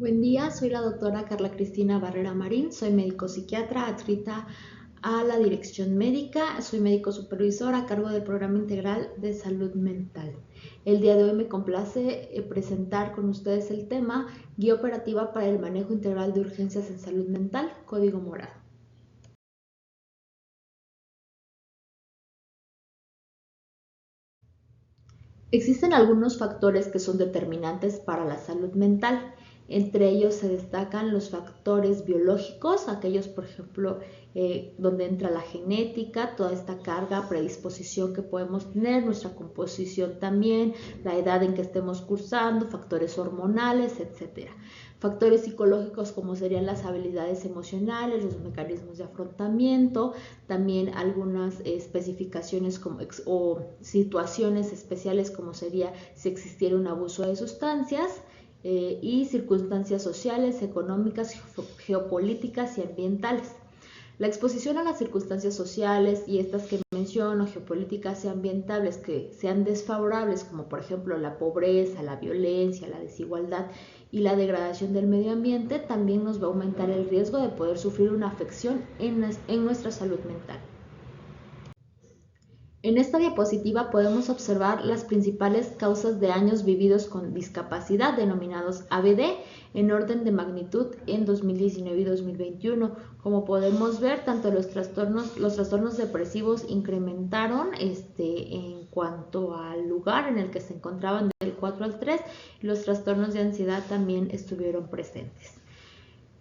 Buen día, soy la doctora Carla Cristina Barrera Marín, soy médico psiquiatra adscrita a la dirección médica, soy médico supervisor a cargo del programa integral de salud mental. El día de hoy me complace presentar con ustedes el tema Guía Operativa para el Manejo Integral de Urgencias en Salud Mental, Código Morado. Existen algunos factores que son determinantes para la salud mental. Entre ellos se destacan los factores biológicos, aquellos, por ejemplo, donde entra la genética, toda esta carga, predisposición que podemos tener, nuestra composición también, la edad en que estemos cursando, factores hormonales, etc. Factores psicológicos como serían las habilidades emocionales, los mecanismos de afrontamiento, también algunas especificaciones o situaciones especiales como sería si existiera un abuso de sustancias y circunstancias sociales, económicas, geopolíticas y ambientales. La exposición a las circunstancias sociales y estas que menciono, geopolíticas y ambientales que sean desfavorables, como por ejemplo la pobreza, la violencia, la desigualdad y la degradación del medio ambiente, también nos va a aumentar el riesgo de poder sufrir una afección en nuestra salud mental. En esta diapositiva podemos observar las principales causas de años vividos con discapacidad, denominados ABD, en orden de magnitud en 2019 y 2021. Como podemos ver, tanto los trastornos depresivos incrementaron en cuanto al lugar en el que se encontraban del 4 al 3, y los trastornos de ansiedad también estuvieron presentes.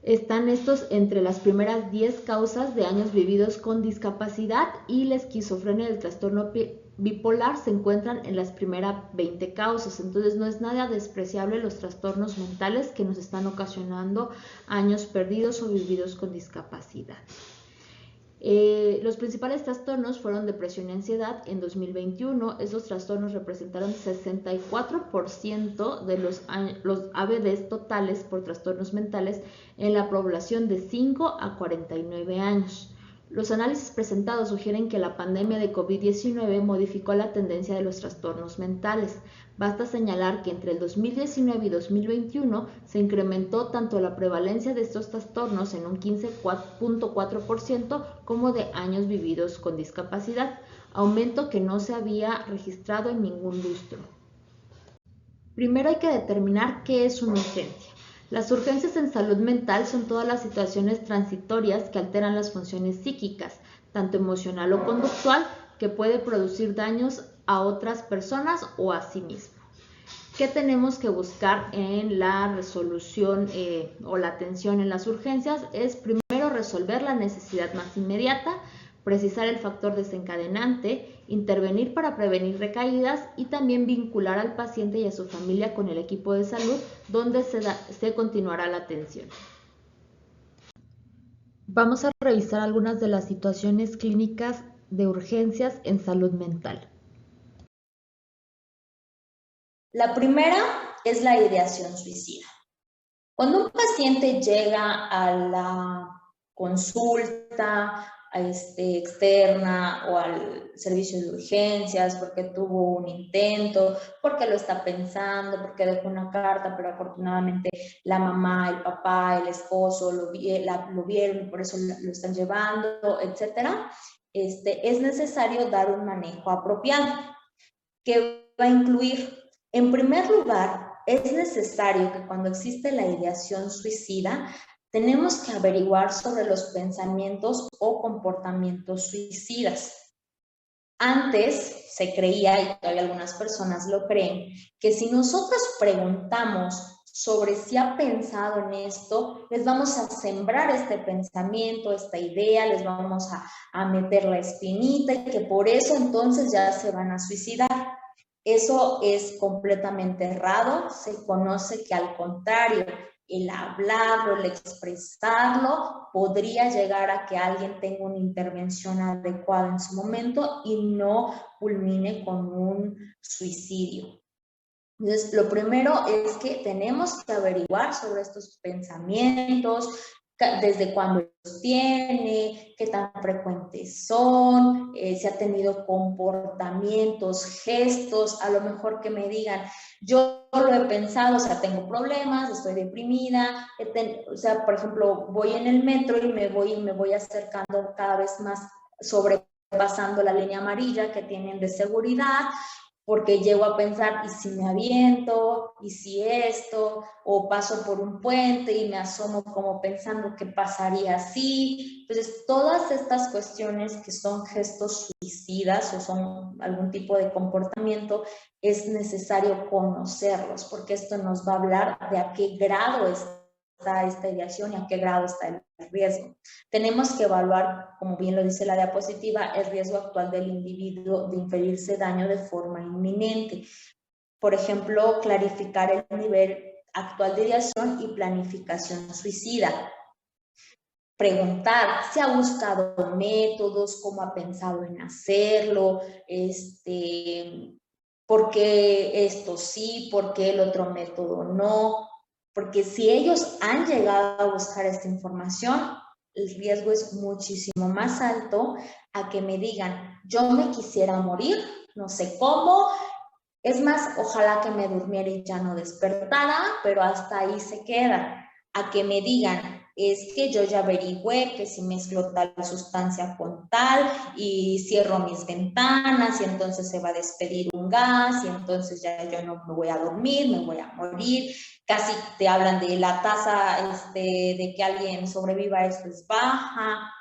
Están estos entre las primeras 10 causas de años vividos con discapacidad, y la esquizofrenia y el trastorno bipolar se encuentran en las primeras 20 causas. Entonces no es nada despreciable los trastornos mentales que nos están ocasionando años perdidos o vividos con discapacidad. Los principales trastornos fueron depresión y ansiedad en 2021. Estos trastornos representaron 64% de los ABDs totales por trastornos mentales en la población de 5 a 49 años. Los análisis presentados sugieren que la pandemia de COVID-19 modificó la tendencia de los trastornos mentales. Basta señalar que entre el 2019 y 2021 se incrementó tanto la prevalencia de estos trastornos en un 15.4% como de años vividos con discapacidad, aumento que no se había registrado en ningún lustro. Primero hay que determinar qué es una urgencia. Las urgencias en salud mental son todas las situaciones transitorias que alteran las funciones psíquicas, tanto emocional o conductual, que puede producir daños a otras personas o a sí mismo. ¿Qué tenemos que buscar en la resolución o la atención en las urgencias? Es primero resolver la necesidad más inmediata, precisar el factor desencadenante, intervenir para prevenir recaídas y también vincular al paciente y a su familia con el equipo de salud donde se continuará la atención. Vamos a revisar algunas de las situaciones clínicas de urgencias en salud mental. La primera es la ideación suicida. Cuando un paciente llega a la consulta externa o al servicio de urgencias porque tuvo un intento, porque lo está pensando, porque dejó una carta, pero afortunadamente la mamá, el papá, el esposo lo vieron y por eso lo están llevando, etcétera, es necesario dar un manejo apropiado que va a incluir, en primer lugar, es necesario que cuando existe la ideación suicida, tenemos que averiguar sobre los pensamientos o comportamientos suicidas. Antes se creía, y todavía algunas personas lo creen, que si nosotros preguntamos sobre si ha pensado en esto, les vamos a sembrar este pensamiento, esta idea, les vamos a meter la espinita y que por eso entonces ya se van a suicidar. Eso es completamente errado. Se conoce que al contrario, el hablarlo, el expresarlo, podría llegar a que alguien tenga una intervención adecuada en su momento y no culmine con un suicidio. Entonces, lo primero es que tenemos que averiguar sobre estos pensamientos, desde cuándo los tiene, qué tan frecuentes son, si ha tenido comportamientos, gestos, a lo mejor que me digan, yo lo he pensado, o sea, tengo problemas, estoy deprimida, o sea, por ejemplo, voy en el metro y me voy acercando cada vez más, sobrepasando la línea amarilla que tienen de seguridad, porque llego a pensar, ¿y si me aviento? ¿Y si esto? O paso por un puente y me asomo como pensando qué pasaría así. Entonces, todas estas cuestiones que son gestos suicidas o son algún tipo de comportamiento, es necesario conocerlos, porque esto nos va a hablar de a qué grado está esta ideación y a qué grado está el riesgo. Tenemos que evaluar, como bien lo dice la diapositiva, el riesgo actual del individuo de inferirse daño de forma inminente. Por ejemplo, clarificar el nivel actual de ideación y planificación suicida. Preguntar si ha buscado métodos, cómo ha pensado en hacerlo, por qué esto sí, por qué el otro método no. Porque si ellos han llegado a buscar esta información, el riesgo es muchísimo más alto a que me digan, yo me quisiera morir, no sé cómo, es más, ojalá que me durmiera y ya no despertara, pero hasta ahí se queda. A que me digan, es que yo ya averigüé que si mezclo tal sustancia con tal y cierro mis ventanas y entonces se va a despedir un gas y entonces ya yo no me voy a dormir, me voy a morir. Casi te hablan de la tasa de que alguien sobreviva, esto es baja.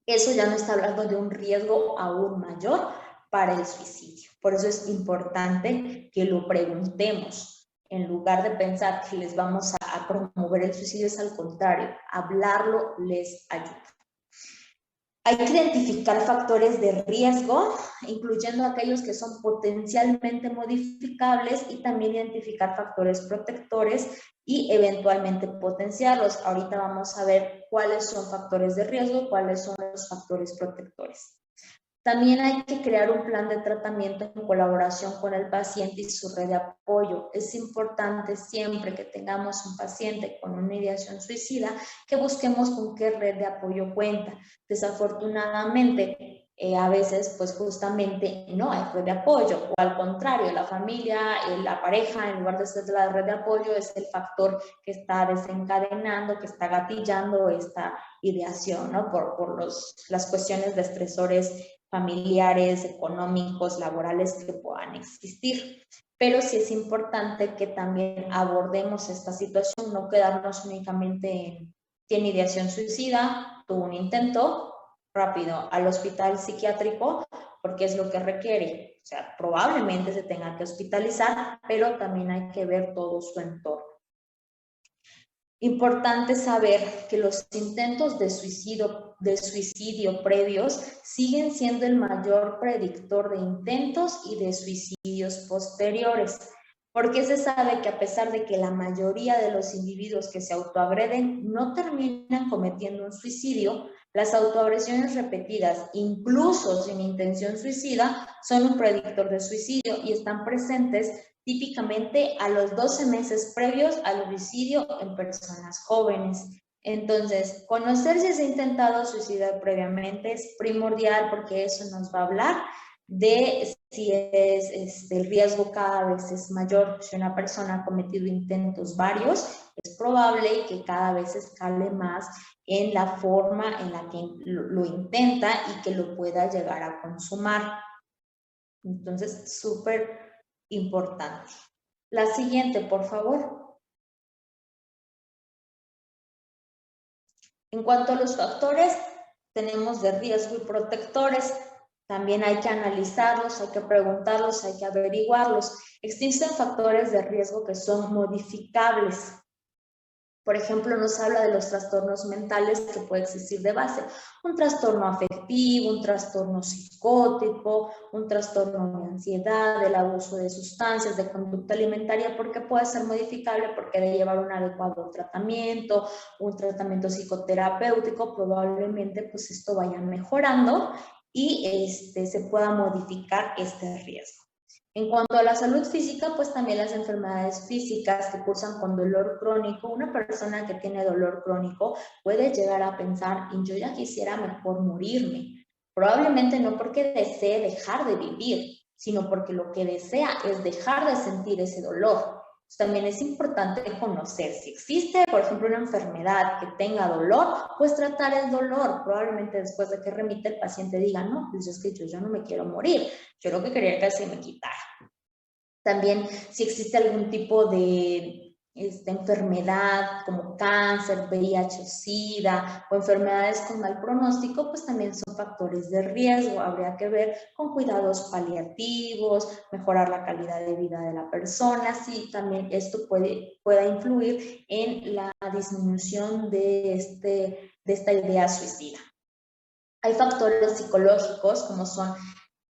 Eso ya no está hablando de un riesgo aún mayor para el suicidio. Por eso es importante que lo preguntemos. En lugar de pensar que les vamos a promover el suicidio, es al contrario, hablarlo les ayuda. Hay que identificar factores de riesgo, incluyendo aquellos que son potencialmente modificables, y también identificar factores protectores y eventualmente potenciarlos. Ahorita vamos a ver cuáles son factores de riesgo, cuáles son los factores protectores. También hay que crear un plan de tratamiento en colaboración con el paciente y su red de apoyo. Es importante siempre que tengamos un paciente con una ideación suicida que busquemos con qué red de apoyo cuenta. Desafortunadamente, a veces, pues justamente no hay red de apoyo, o al contrario, la familia, la pareja, en lugar de ser la red de apoyo, es el factor que está desencadenando, que está gatillando esta ideación, ¿no? Por las cuestiones de estresores familiares, económicos, laborales que puedan existir. Pero sí es importante que también abordemos esta situación, no quedarnos únicamente en tiene ideación suicida, tuvo un intento, rápido al hospital psiquiátrico, porque es lo que requiere. O sea, probablemente se tenga que hospitalizar, pero también hay que ver todo su entorno. Importante saber que los intentos de suicidio previos siguen siendo el mayor predictor de intentos y de suicidios posteriores, porque se sabe que a pesar de que la mayoría de los individuos que se autoagreden no terminan cometiendo un suicidio, las autoagresiones repetidas, incluso sin intención suicida, son un predictor de suicidio y están presentes típicamente a los 12 meses previos al homicidio en personas jóvenes. Entonces, conocer si se ha intentado suicidar previamente es primordial, porque eso nos va a hablar de si el riesgo cada vez es mayor. Si una persona ha cometido intentos varios, es probable que cada vez escale más en la forma en la que lo intenta y que lo pueda llegar a consumar. Entonces, súper importante. La siguiente, por favor. En cuanto a los factores, tenemos de riesgo y protectores. También hay que analizarlos, hay que preguntarlos, hay que averiguarlos. Existen factores de riesgo que son modificables. Por ejemplo, nos habla de los trastornos mentales que puede existir de base. Un trastorno afectivo, un trastorno psicótico, un trastorno de ansiedad, del abuso de sustancias, de conducta alimentaria, porque puede ser modificable, porque de llevar un adecuado tratamiento, un tratamiento psicoterapéutico, probablemente pues esto vaya mejorando y se pueda modificar este riesgo. En cuanto a la salud física, pues también las enfermedades físicas que cursan con dolor crónico, una persona que tiene dolor crónico puede llegar a pensar, y yo ya quisiera mejor morirme. Probablemente no porque desee dejar de vivir, sino porque lo que desea es dejar de sentir ese dolor. También es importante conocer si existe, por ejemplo, una enfermedad que tenga dolor, pues tratar el dolor. Probablemente después de que remite el paciente diga, no, pues es que yo ya no me quiero morir, yo lo que quería que se me quitara. También si existe algún tipo de enfermedad como cáncer, VIH, SIDA o enfermedades con mal pronóstico, pues también son factores de riesgo. Habría que ver con cuidados paliativos, mejorar la calidad de vida de la persona, si también esto pueda influir en la disminución de esta idea suicida. Hay factores psicológicos como son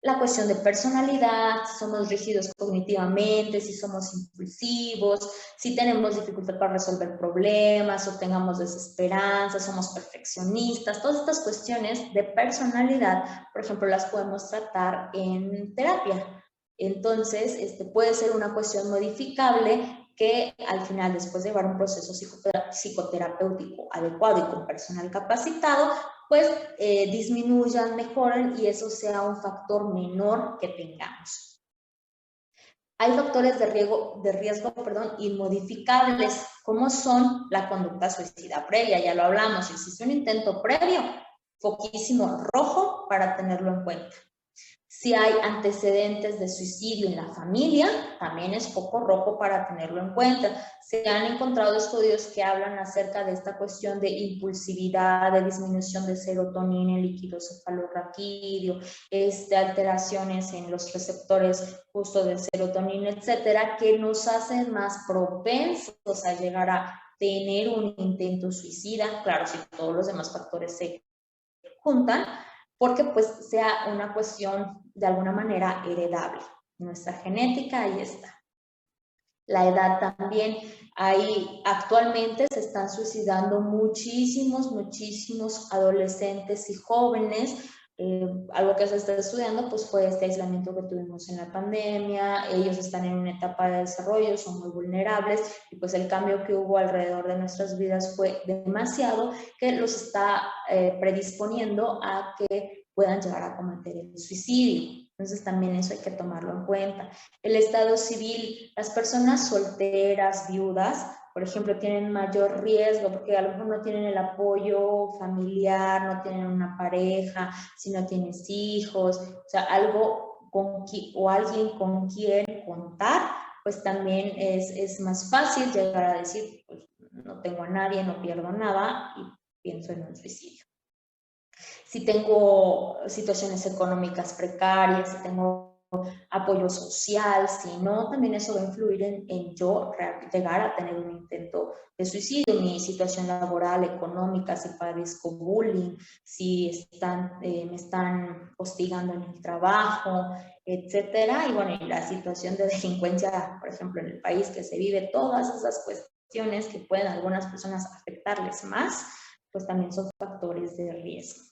la cuestión de personalidad, si somos rígidos cognitivamente, si somos impulsivos, si tenemos dificultad para resolver problemas o tengamos desesperanza, somos perfeccionistas. Todas estas cuestiones de personalidad, por ejemplo, las podemos tratar en terapia. Entonces, puede ser una cuestión modificable que al final, después de llevar un proceso psicoterapéutico adecuado y con personal capacitado, pues disminuyan, mejoren y eso sea un factor menor que tengamos. Hay factores de riesgo inmodificables, como son la conducta suicida previa, ya lo hablamos, si existe un intento previo, foquísimo rojo para tenerlo en cuenta. Si hay antecedentes de suicidio en la familia, también es foco rojo para tenerlo en cuenta. Se han encontrado estudios que hablan acerca de esta cuestión de impulsividad, de disminución de serotonina en líquido cefalorraquídeo, alteraciones en los receptores justo de serotonina, etcétera, que nos hacen más propensos a llegar a tener un intento suicida. Claro, si todos los demás factores se juntan, porque pues sea una cuestión de alguna manera heredable. Nuestra genética ahí está. La edad también, ahí actualmente se están suicidando muchísimos adolescentes y jóvenes. Algo que se está estudiando pues fue este aislamiento que tuvimos en la pandemia. Ellos están en una etapa de desarrollo, son muy vulnerables y pues el cambio que hubo alrededor de nuestras vidas fue demasiado, que los está predisponiendo a que puedan llegar a cometer el suicidio. Entonces también eso hay que tomarlo en cuenta. El estado civil, las personas solteras, viudas, por ejemplo, tienen mayor riesgo porque a lo mejor no tienen el apoyo familiar, no tienen una pareja, si no tienes hijos, o sea, algo o alguien con quien contar, pues también es más fácil llegar a decir, pues no tengo a nadie, no pierdo nada y pienso en un suicidio. Si tengo situaciones económicas precarias, si tengo apoyo social, si no, también eso va a influir en yo llegar a tener un intento de suicidio, mi situación laboral, económica, si padezco bullying, si me están hostigando en el trabajo, etcétera. Y bueno, y la situación de delincuencia, por ejemplo, en el país que se vive, todas esas cuestiones que pueden a algunas personas afectarles más, pues también son factores de riesgo.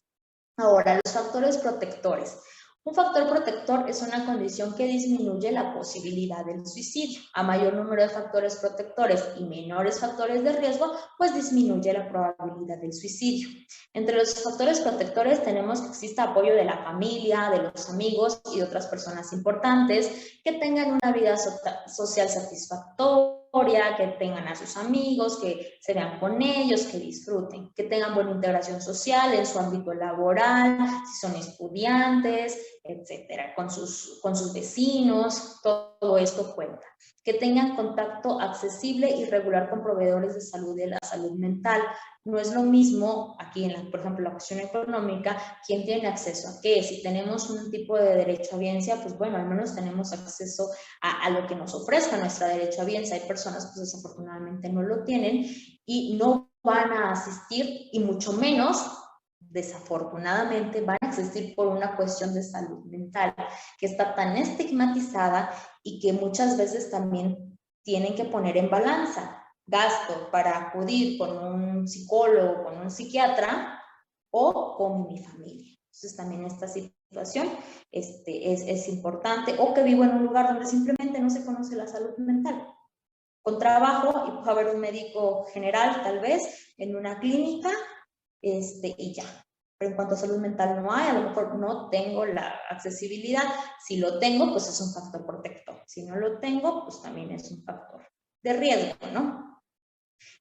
Ahora, los factores protectores. Un factor protector es una condición que disminuye la posibilidad del suicidio. A mayor número de factores protectores y menores factores de riesgo, pues disminuye la probabilidad del suicidio. Entre los factores protectores tenemos que exista apoyo de la familia, de los amigos y de otras personas importantes, que tengan una vida social satisfactoria, que tengan a sus amigos, que se vean con ellos, que disfruten, que tengan buena integración social en su ámbito laboral, si son estudiantes, etcétera, con sus vecinos, todo esto cuenta. Que tengan contacto accesible y regular con proveedores de salud de la salud mental. No es lo mismo aquí, por ejemplo, la cuestión económica, quién tiene acceso a qué. Si tenemos un tipo de derechohabiencia, pues bueno, al menos tenemos acceso a lo que nos ofrezca nuestra derechohabiencia. Hay personas que desafortunadamente no lo tienen y no van a asistir, y mucho menos, desafortunadamente, van a existir por una cuestión de salud mental que está tan estigmatizada y que muchas veces también tienen que poner en balanza gasto para acudir con un psicólogo, con un psiquiatra o con mi familia. Entonces también esta situación situación es importante, o que vivo en un lugar donde simplemente no se conoce la salud mental. Con trabajo y puede haber un médico general tal vez en una clínica y ya. Pero en cuanto a salud mental no hay, a lo mejor no tengo la accesibilidad. Si lo tengo, pues es un factor protector. Si no lo tengo, pues también es un factor de riesgo, ¿no?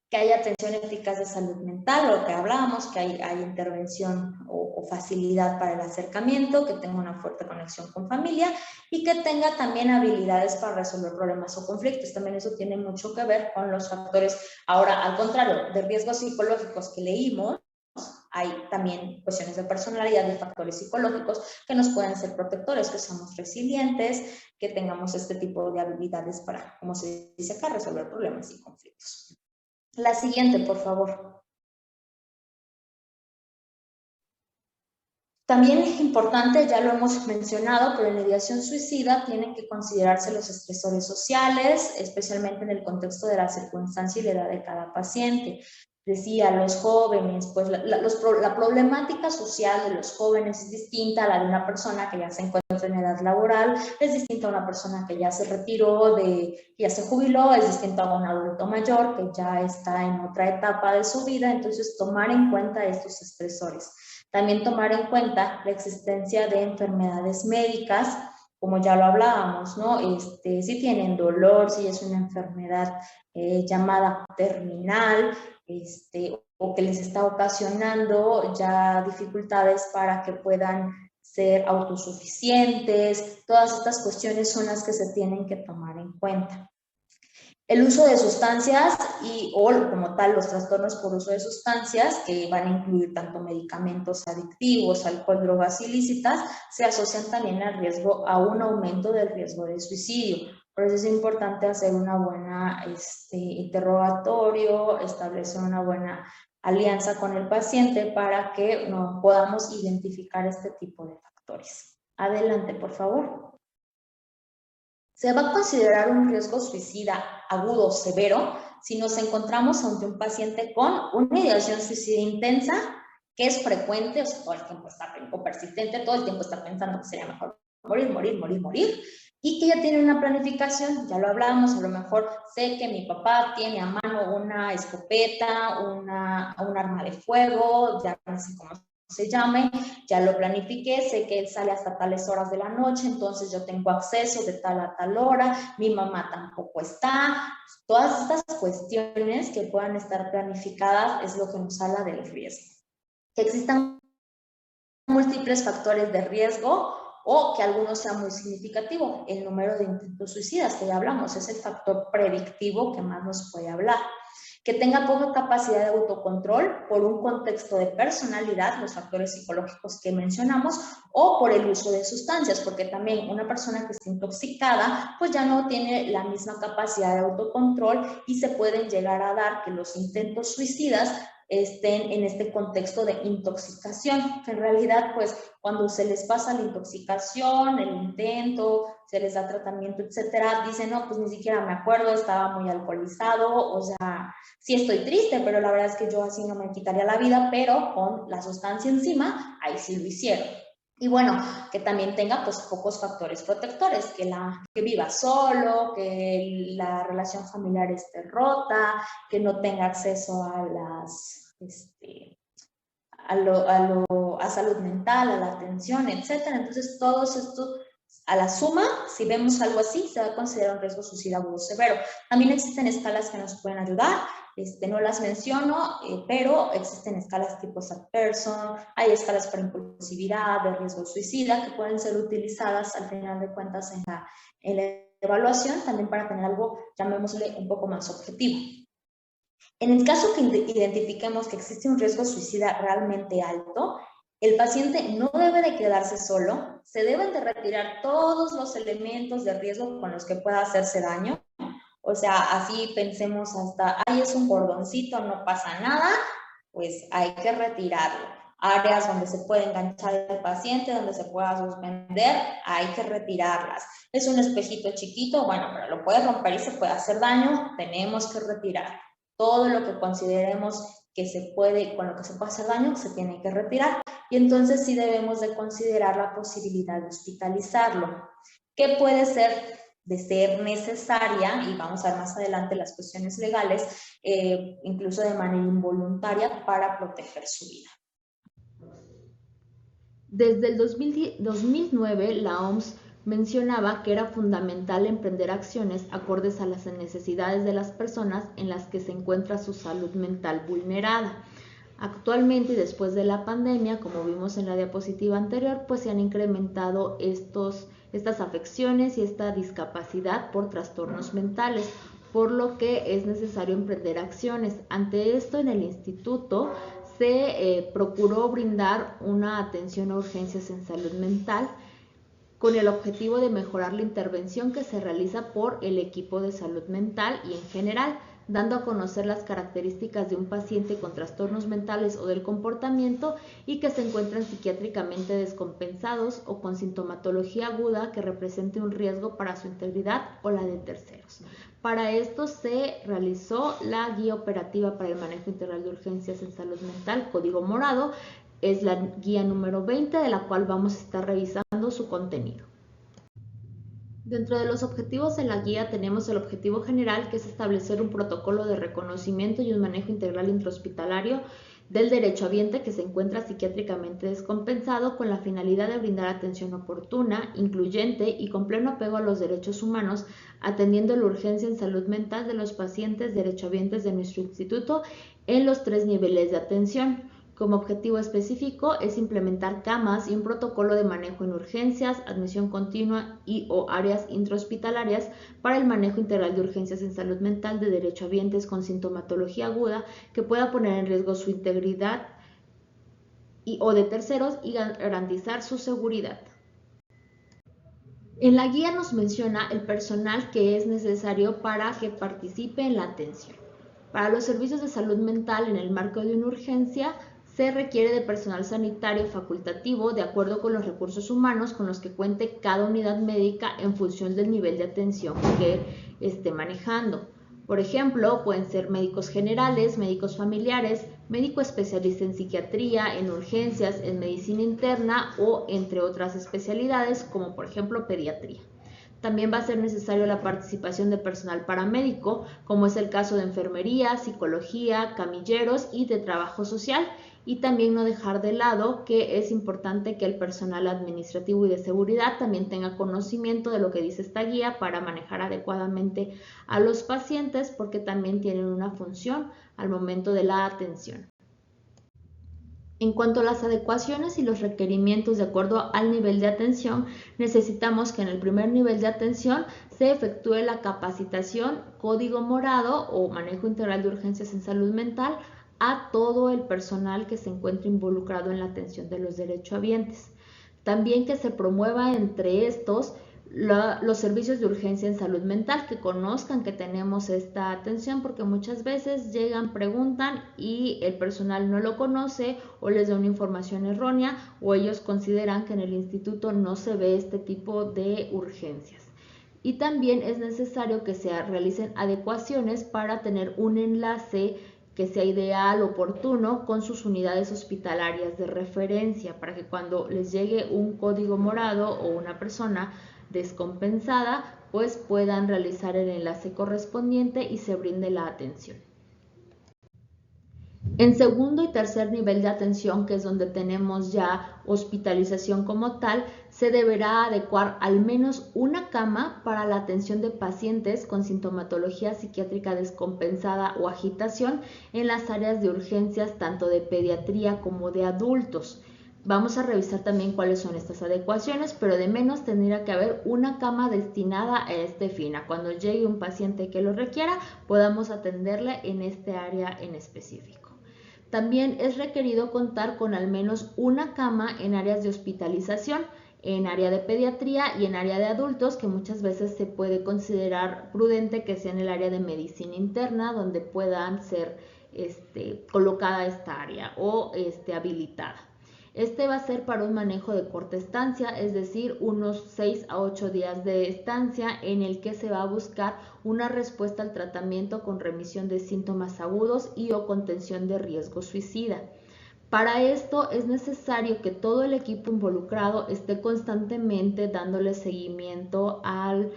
Que haya atención eficaz de salud mental, lo que hablábamos, que hay intervención o facilidad para el acercamiento, que tenga una fuerte conexión con familia y que tenga también habilidades para resolver problemas o conflictos. También eso tiene mucho que ver con los factores. Ahora, al contrario, de riesgos psicológicos que leímos, hay también cuestiones de personalidad, de factores psicológicos que nos pueden ser protectores, que somos resilientes, que tengamos este tipo de habilidades para, como se dice acá, resolver problemas y conflictos. La siguiente, por favor. También es importante, ya lo hemos mencionado, pero en la ideación suicida tienen que considerarse los estresores sociales, especialmente en el contexto de la circunstancia y la edad de cada paciente. Decía, los jóvenes, pues la problemática social de los jóvenes es distinta a la de una persona que ya se encuentra en edad laboral, es distinta a una persona que ya se retiró, que ya se jubiló, es distinta a un adulto mayor que ya está en otra etapa de su vida. Entonces, tomar en cuenta estos estresores. También tomar en cuenta la existencia de enfermedades médicas, como ya lo hablábamos, ¿no? Si tienen dolor, si es una enfermedad llamada terminal, o que les está ocasionando ya dificultades para que puedan ser autosuficientes. Todas estas cuestiones son las que se tienen que tomar en cuenta. El uso de sustancias o como tal los trastornos por uso de sustancias, que van a incluir tanto medicamentos adictivos, alcohol, drogas ilícitas, se asocian también al riesgo, a un aumento del riesgo de suicidio. Por eso es importante hacer una buena interrogatorio, establecer una buena alianza con el paciente para que podamos identificar este tipo de factores. Adelante, por favor. Se va a considerar un riesgo suicida agudo o severo si nos encontramos ante un paciente con una ideación suicida intensa, que es frecuente, o sea, todo el tiempo está persistente, todo el tiempo está pensando que sería mejor morir, y que ya tiene una planificación. Ya lo hablamos, a lo mejor sé que mi papá tiene a mano una escopeta, un arma de fuego, ya no sé cómo se llame, ya lo planifiqué, sé que él sale hasta tales horas de la noche, entonces yo tengo acceso de tal a tal hora, mi mamá tampoco está. Todas estas cuestiones que puedan estar planificadas es lo que nos habla del riesgo. Que existan múltiples factores de riesgo o que alguno sea muy significativo. El número de intentos suicidas que ya hablamos es el factor predictivo que más nos puede hablar. Que tenga poca capacidad de autocontrol por un contexto de personalidad, los factores psicológicos que mencionamos, o por el uso de sustancias, porque también una persona que está intoxicada, pues ya no tiene la misma capacidad de autocontrol y se pueden llegar a dar que los intentos suicidas estén en este contexto de intoxicación, que en realidad, pues, cuando se les pasa la intoxicación, el intento, se les da tratamiento, etcétera, dicen, no, pues ni siquiera me acuerdo, estaba muy alcoholizado, o sea, sí estoy triste, pero la verdad es que yo así no me quitaría la vida, pero con la sustancia encima, ahí sí lo hicieron. Y bueno, que también tenga pues pocos factores protectores, que viva solo, que la relación familiar esté rota, que no tenga acceso a a salud mental, a la atención, etcétera. Entonces, todos estos, a la suma, si vemos algo así, se va a considerar un riesgo suicida agudo severo. También existen escalas que nos pueden ayudar. No las menciono, pero existen escalas tipo SAT-Person, hay escalas para impulsividad, de riesgo suicida, que pueden ser utilizadas al final de cuentas en la evaluación, también para tener algo, llamémosle, un poco más objetivo. En el caso que identifiquemos que existe un riesgo suicida realmente alto, el paciente no debe de quedarse solo, se deben de retirar todos los elementos de riesgo con los que pueda hacerse daño. O sea, así pensemos hasta, ay, es un cordoncito, no pasa nada, pues hay que retirarlo. Áreas donde se puede enganchar el paciente, donde se pueda suspender, hay que retirarlas. Es un espejito chiquito, bueno, pero lo puede romper y se puede hacer daño, tenemos que retirarlo. Todo lo que consideremos que se puede, con lo que se puede hacer daño, se tiene que retirar. Y entonces sí debemos de considerar la posibilidad de hospitalizarlo, que puede ser de ser necesaria, y vamos a ver más adelante las cuestiones legales, incluso de manera involuntaria para proteger su vida. Desde el 2009, la OMS mencionaba que era fundamental emprender acciones acordes a las necesidades de las personas en las que se encuentra su salud mental vulnerada. Actualmente y después de la pandemia, como vimos en la diapositiva anterior, pues se han incrementado estas afecciones y esta discapacidad por trastornos mentales, por lo que es necesario emprender acciones. Ante esto, en el instituto se procuró brindar una atención a urgencias en salud mental con el objetivo de mejorar la intervención que se realiza por el equipo de salud mental y en general, dando a conocer las características de un paciente con trastornos mentales o del comportamiento y que se encuentran psiquiátricamente descompensados o con sintomatología aguda que represente un riesgo para su integridad o la de terceros. Para esto se realizó la Guía Operativa para el Manejo Integral de Urgencias en Salud Mental, Código Morado. Es la guía número 20, de la cual vamos a estar revisando su contenido. Dentro de los objetivos de la guía tenemos el objetivo general, que es establecer un protocolo de reconocimiento y un manejo integral intrahospitalario del derechohabiente que se encuentra psiquiátricamente descompensado, con la finalidad de brindar atención oportuna, incluyente y con pleno apego a los derechos humanos, atendiendo la urgencia en salud mental de los pacientes derechohabientes de nuestro instituto en los 3 niveles de atención. Como objetivo específico es implementar camas y un protocolo de manejo en urgencias, admisión continua y o áreas intrahospitalarias para el manejo integral de urgencias en salud mental de derechohabientes con sintomatología aguda que pueda poner en riesgo su integridad o de terceros y garantizar su seguridad. En la guía nos menciona el personal que es necesario para que participe en la atención. Para los servicios de salud mental en el marco de una urgencia, se requiere de personal sanitario facultativo de acuerdo con los recursos humanos con los que cuente cada unidad médica en función del nivel de atención que esté manejando. Por ejemplo, pueden ser médicos generales, médicos familiares, médico especialista en psiquiatría, en urgencias, en medicina interna o entre otras especialidades como por ejemplo pediatría. También va a ser necesario la participación de personal paramédico, como es el caso de enfermería, psicología, camilleros y de trabajo social. Y también no dejar de lado que es importante que el personal administrativo y de seguridad también tenga conocimiento de lo que dice esta guía para manejar adecuadamente a los pacientes, porque también tienen una función al momento de la atención. En cuanto a las adecuaciones y los requerimientos de acuerdo al nivel de atención, necesitamos que en el primer nivel de atención se efectúe la capacitación Código Morado o Manejo Integral de Urgencias en Salud Mental a todo el personal que se encuentre involucrado en la atención de los derechohabientes. También que se promueva entre estos los servicios de urgencia en salud mental, que conozcan que tenemos esta atención, porque muchas veces llegan, preguntan y el personal no lo conoce o les da una información errónea o ellos consideran que en el instituto no se ve este tipo de urgencias. Y también es necesario que se realicen adecuaciones para tener un enlace que sea ideal, oportuno, con sus unidades hospitalarias de referencia, para que cuando les llegue un código morado o una persona descompensada, pues puedan realizar el enlace correspondiente y se brinde la atención. En segundo y tercer nivel de atención, que es donde tenemos ya hospitalización como tal, se deberá adecuar al menos una cama para la atención de pacientes con sintomatología psiquiátrica descompensada o agitación en las áreas de urgencias tanto de pediatría como de adultos. Vamos a revisar también cuáles son estas adecuaciones, pero de menos tendría que haber una cama destinada a este fin. A cuando llegue un paciente que lo requiera, podamos atenderle en este área en específico. También es requerido contar con al menos una cama en áreas de hospitalización, en área de pediatría y en área de adultos, que muchas veces se puede considerar prudente que sea en el área de medicina interna, donde puedan ser colocada esta área o habilitada. Este va a ser para un manejo de corta estancia, es decir, unos 6 a 8 días de estancia, en el que se va a buscar una respuesta al tratamiento con remisión de síntomas agudos y o contención de riesgo suicida. Para esto es necesario que todo el equipo involucrado esté constantemente dándole seguimiento al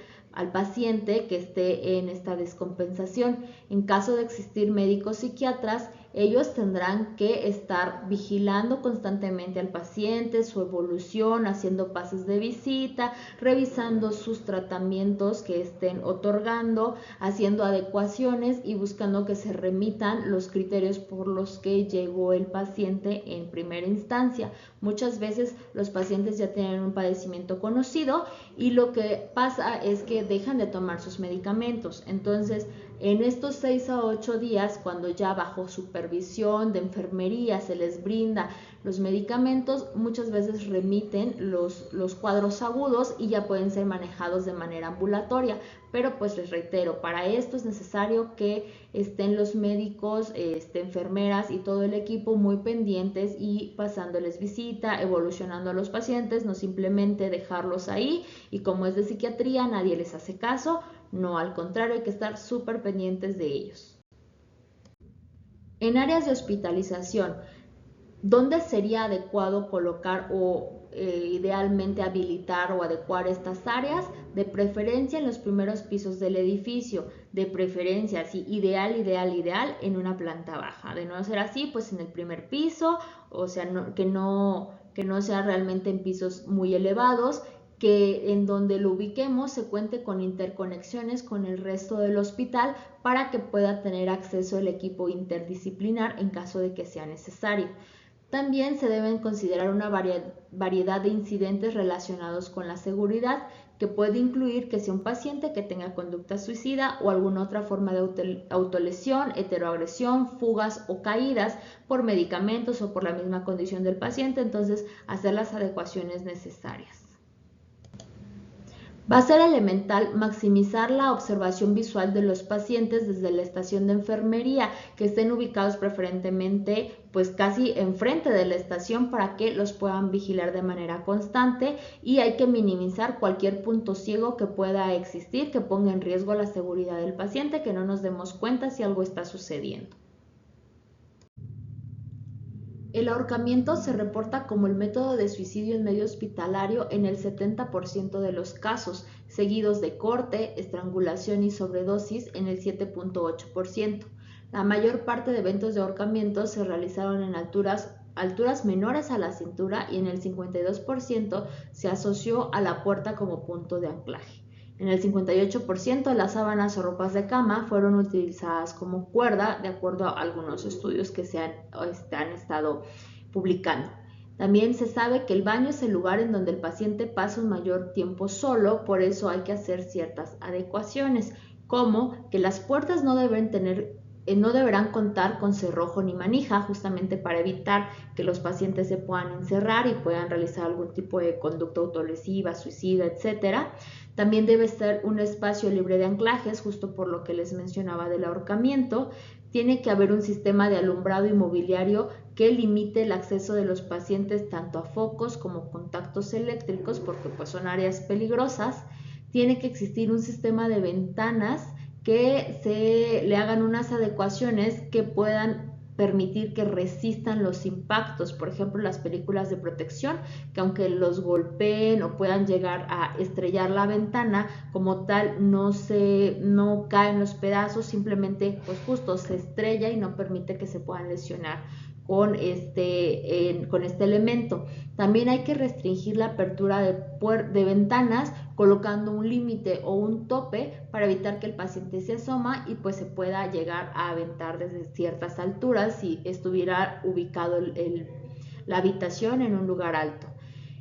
paciente que esté en esta descompensación. En caso de existir médicos psiquiatras, ellos tendrán que estar vigilando constantemente al paciente, su evolución, haciendo pases de visita, revisando sus tratamientos que estén otorgando, haciendo adecuaciones y buscando que se remitan los criterios por los que llegó el paciente en primera instancia. Muchas veces los pacientes ya tienen un padecimiento conocido y lo que pasa es que dejan de tomar sus medicamentos. Entonces, en estos 6 a 8 días, cuando ya bajo supervisión de enfermería se les brinda los medicamentos, muchas veces remiten los cuadros agudos y ya pueden ser manejados de manera ambulatoria. Pero pues les reitero, para esto es necesario que estén los médicos, enfermeras y todo el equipo muy pendientes y pasándoles visita, evolucionando a los pacientes, no simplemente dejarlos ahí y como es de psiquiatría nadie les hace caso. No, al contrario, hay que estar súper pendientes de ellos. En áreas de hospitalización, ¿dónde sería adecuado colocar o idealmente habilitar o adecuar estas áreas? De preferencia en los primeros pisos del edificio, de preferencia, sí, ideal, en una planta baja. De no ser así, pues en el primer piso, o sea, que no sea realmente en pisos muy elevados, que en donde lo ubiquemos se cuente con interconexiones con el resto del hospital para que pueda tener acceso el equipo interdisciplinar en caso de que sea necesario. También se deben considerar una variedad de incidentes relacionados con la seguridad, que puede incluir que sea un paciente que tenga conducta suicida o alguna otra forma de autolesión, heteroagresión, fugas o caídas por medicamentos o por la misma condición del paciente, entonces hacer las adecuaciones necesarias. Va a ser elemental maximizar la observación visual de los pacientes desde la estación de enfermería, que estén ubicados preferentemente pues casi enfrente de la estación para que los puedan vigilar de manera constante, y hay que minimizar cualquier punto ciego que pueda existir que ponga en riesgo la seguridad del paciente, que no nos demos cuenta si algo está sucediendo. El ahorcamiento se reporta como el método de suicidio en medio hospitalario en el 70% de los casos, seguidos de corte, estrangulación y sobredosis en el 7.8%. La mayor parte de eventos de ahorcamiento se realizaron en alturas menores a la cintura y en el 52% se asoció a la puerta como punto de anclaje. En el 58% las sábanas o ropas de cama fueron utilizadas como cuerda, de acuerdo a algunos estudios que se han estado publicando. También se sabe que el baño es el lugar en donde el paciente pasa un mayor tiempo solo, por eso hay que hacer ciertas adecuaciones, como que las puertas no deberán contar con cerrojo ni manija, justamente para evitar que los pacientes se puedan encerrar y puedan realizar algún tipo de conducta autolesiva, suicida, etc. También debe ser un espacio libre de anclajes, justo por lo que les mencionaba del ahorcamiento. Tiene que haber un sistema de alumbrado y mobiliario que limite el acceso de los pacientes tanto a focos como contactos eléctricos, porque pues son áreas peligrosas. Tiene que existir un sistema de ventanas que se le hagan unas adecuaciones que puedan permitir que resistan los impactos. Por ejemplo, las películas de protección, que aunque los golpeen o puedan llegar a estrellar la ventana, como tal no caen los pedazos, simplemente pues justo se estrella y no permite que se puedan lesionar con este elemento. También hay que restringir la apertura de ventanas colocando un límite o un tope para evitar que el paciente se asoma y pues se pueda llegar a aventar desde ciertas alturas si estuviera ubicado la habitación en un lugar alto.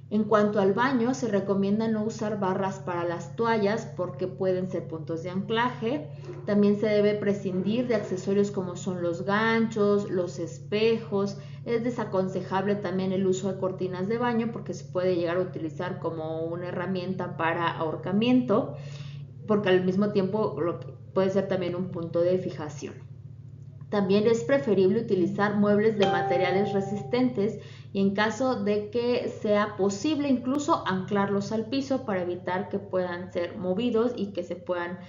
En cuanto al baño, se recomienda no usar barras para las toallas porque pueden ser puntos de anclaje. También se debe prescindir de accesorios como son los ganchos, los espejos. Es desaconsejable también el uso de cortinas de baño porque se puede llegar a utilizar como una herramienta para ahorcamiento, porque al mismo tiempo puede ser también un punto de fijación. También es preferible utilizar muebles de materiales resistentes y en caso de que sea posible incluso anclarlos al piso para evitar que puedan ser movidos y que se puedan,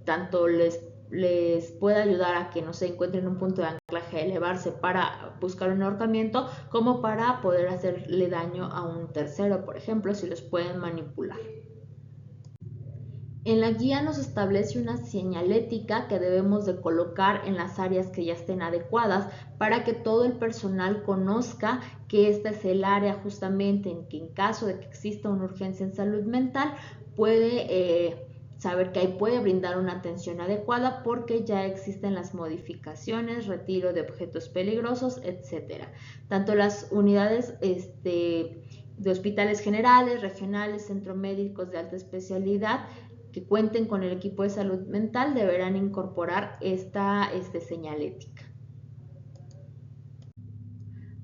tanto les pueda ayudar a que no se encuentren en un punto de anclaje, elevarse para buscar un ahorcamiento, como para poder hacerle daño a un tercero, por ejemplo, si los pueden manipular. En la guía nos establece una señalética que debemos de colocar en las áreas que ya estén adecuadas para que todo el personal conozca que este es el área justamente en que en caso de que exista una urgencia en salud mental puede saber que ahí puede brindar una atención adecuada porque ya existen las modificaciones, retiro de objetos peligrosos, etc. Tanto las unidades de hospitales generales, regionales, centros médicos de alta especialidad que cuenten con el equipo de salud mental deberán incorporar esta señalética.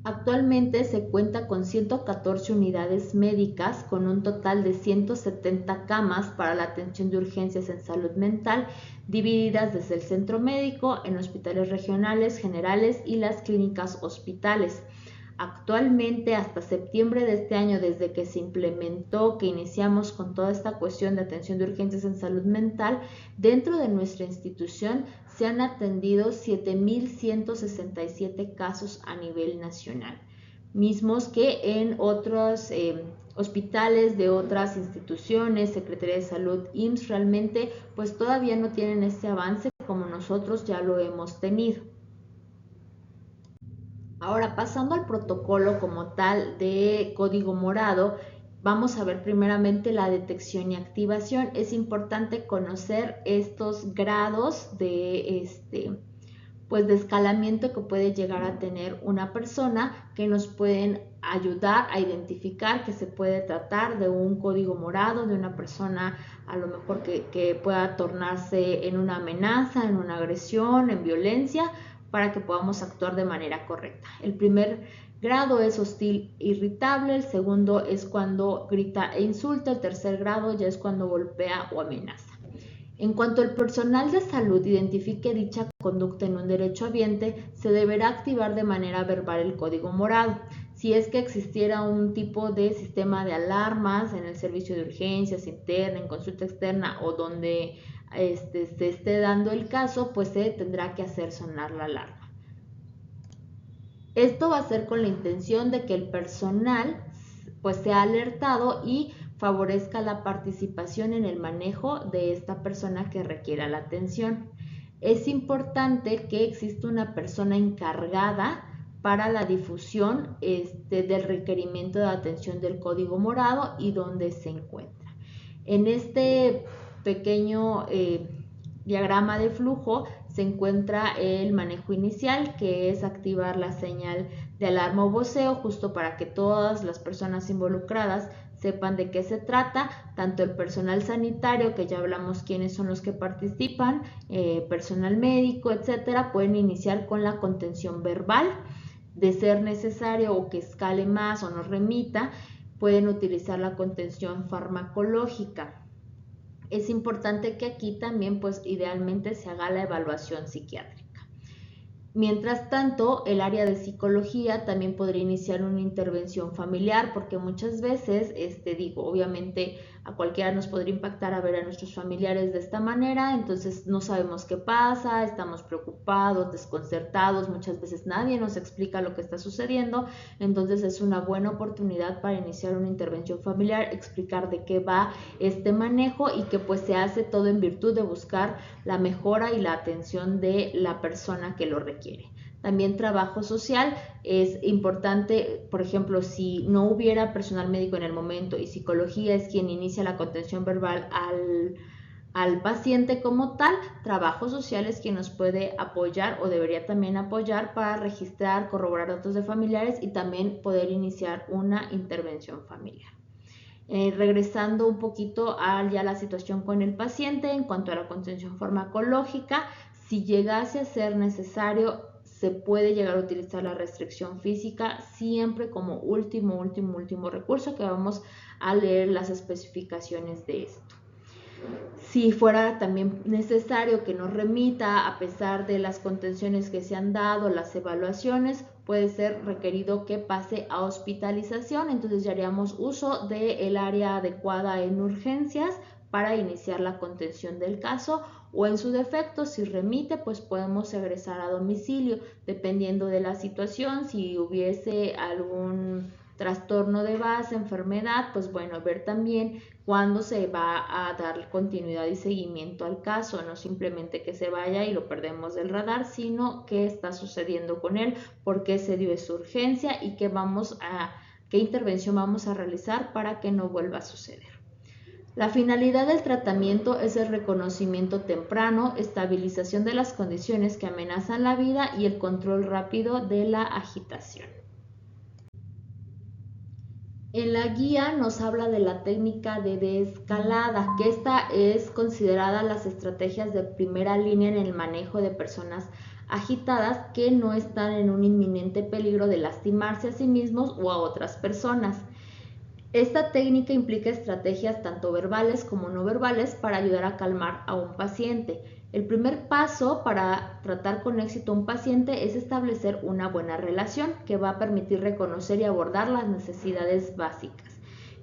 Actualmente se cuenta con 114 unidades médicas con un total de 170 camas para la atención de urgencias en salud mental, divididas desde el centro médico, en hospitales regionales, generales y las clínicas hospitales. Actualmente, hasta septiembre de este año, desde que se implementó, que iniciamos con toda esta cuestión de atención de urgencias en salud mental, dentro de nuestra institución se han atendido 7,167 casos a nivel nacional, mismos que en otros hospitales de otras instituciones, Secretaría de Salud, IMSS, realmente pues todavía no tienen este avance como nosotros ya lo hemos tenido. Ahora, pasando al protocolo como tal de código morado, vamos a ver primeramente la detección y activación. Es importante conocer estos grados de de escalamiento que puede llegar a tener una persona, que nos pueden ayudar a identificar que se puede tratar de un código morado, de una persona a lo mejor que pueda tornarse en una amenaza, en una agresión, en violencia, para que podamos actuar de manera correcta. El primer grado es hostil, irritable, el segundo es cuando grita e insulta, el tercer grado ya es cuando golpea o amenaza. En cuanto el personal de salud identifique dicha conducta en un derechohabiente, se deberá activar de manera verbal el código morado. Si es que existiera un tipo de sistema de alarmas en el servicio de urgencias interna, en consulta externa o donde se esté dando el caso, pues se tendrá que hacer sonar la alarma. Esto va a ser con la intención de que el personal pues sea alertado y favorezca la participación en el manejo de esta persona que requiera la atención. Es importante que exista una persona encargada para la difusión del requerimiento de atención del código morado y dónde se encuentra. En este pequeño diagrama de flujo se encuentra el manejo inicial, que es activar la señal de alarma o voceo, justo para que todas las personas involucradas sepan de qué se trata, tanto el personal sanitario, que ya hablamos quiénes son los que participan, personal médico, etcétera, pueden iniciar con la contención verbal. De ser necesario o que escale más o nos remita, pueden utilizar la contención farmacológica. Es importante que aquí también, pues idealmente se haga la evaluación psiquiátrica. Mientras tanto, el área de psicología también podría iniciar una intervención familiar, porque muchas veces, obviamente a cualquiera nos podría impactar a ver a nuestros familiares de esta manera, entonces no sabemos qué pasa, estamos preocupados, desconcertados, muchas veces nadie nos explica lo que está sucediendo, entonces es una buena oportunidad para iniciar una intervención familiar, explicar de qué va este manejo y que pues se hace todo en virtud de buscar la mejora y la atención de la persona que lo requiere. También trabajo social es importante, por ejemplo, si no hubiera personal médico en el momento y psicología es quien inicia la contención verbal al paciente como tal, trabajo social es quien nos puede apoyar o debería también apoyar para registrar, corroborar datos de familiares y también poder iniciar una intervención familiar. Regresando un poquito a ya la situación con el paciente en cuanto a la contención farmacológica, si llegase a ser necesario, se puede llegar a utilizar la restricción física siempre como último recurso, que vamos a leer las especificaciones de esto. Si fuera también necesario que nos remita, a pesar de las contenciones que se han dado, las evaluaciones, puede ser requerido que pase a hospitalización. Entonces ya haríamos uso del área adecuada en urgencias para iniciar la contención del caso, o en su defecto, si remite, pues podemos egresar a domicilio, dependiendo de la situación. Si hubiese algún trastorno de base, enfermedad, pues bueno, ver también cuándo se va a dar continuidad y seguimiento al caso, no simplemente que se vaya y lo perdemos del radar, sino qué está sucediendo con él, por qué se dio esa urgencia y qué intervención vamos a realizar para que no vuelva a suceder. La finalidad del tratamiento es el reconocimiento temprano, estabilización de las condiciones que amenazan la vida y el control rápido de la agitación. En la guía nos habla de la técnica de desescalada, que esta es considerada las estrategias de primera línea en el manejo de personas agitadas que no están en un inminente peligro de lastimarse a sí mismos o a otras personas. Esta técnica implica estrategias tanto verbales como no verbales para ayudar a calmar a un paciente. El primer paso para tratar con éxito a un paciente es establecer una buena relación que va a permitir reconocer y abordar las necesidades básicas,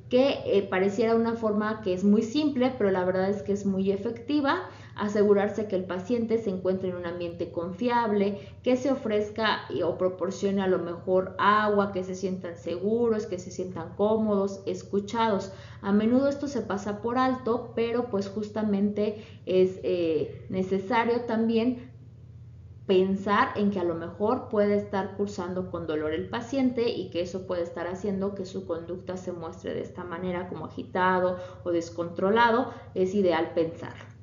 que pareciera una forma que es muy simple, pero la verdad es que es muy efectiva. Asegurarse que el paciente se encuentre en un ambiente confiable, que se ofrezca o proporcione a lo mejor agua, que se sientan seguros, que se sientan cómodos, escuchados. A menudo esto se pasa por alto, pero pues justamente es necesario también pensar en que a lo mejor puede estar cursando con dolor el paciente y que eso puede estar haciendo que su conducta se muestre de esta manera, como agitado o descontrolado. Es ideal pensar.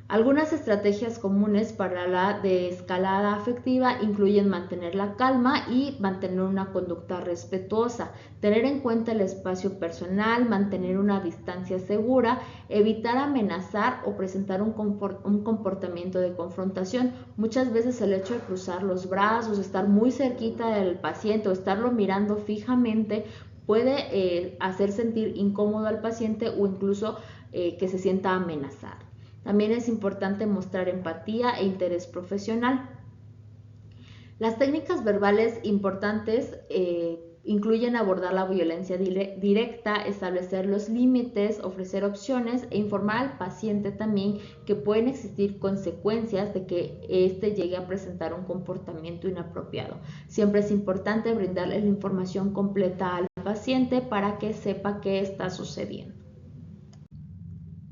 Algunas estrategias comunes para la desescalada afectiva incluyen mantener la calma y mantener una conducta respetuosa, tener en cuenta el espacio personal, mantener una distancia segura, evitar amenazar o presentar un comportamiento de confrontación. Muchas veces el hecho de cruzar los brazos, estar muy cerquita del paciente o estarlo mirando fijamente puede hacer sentir incómodo al paciente o incluso que se sienta amenazado. También es importante mostrar empatía e interés profesional. Las técnicas verbales importantes incluyen abordar la violencia directa, establecer los límites, ofrecer opciones e informar al paciente también que pueden existir consecuencias de que éste llegue a presentar un comportamiento inapropiado. Siempre es importante brindarle la información completa al paciente para que sepa qué está sucediendo.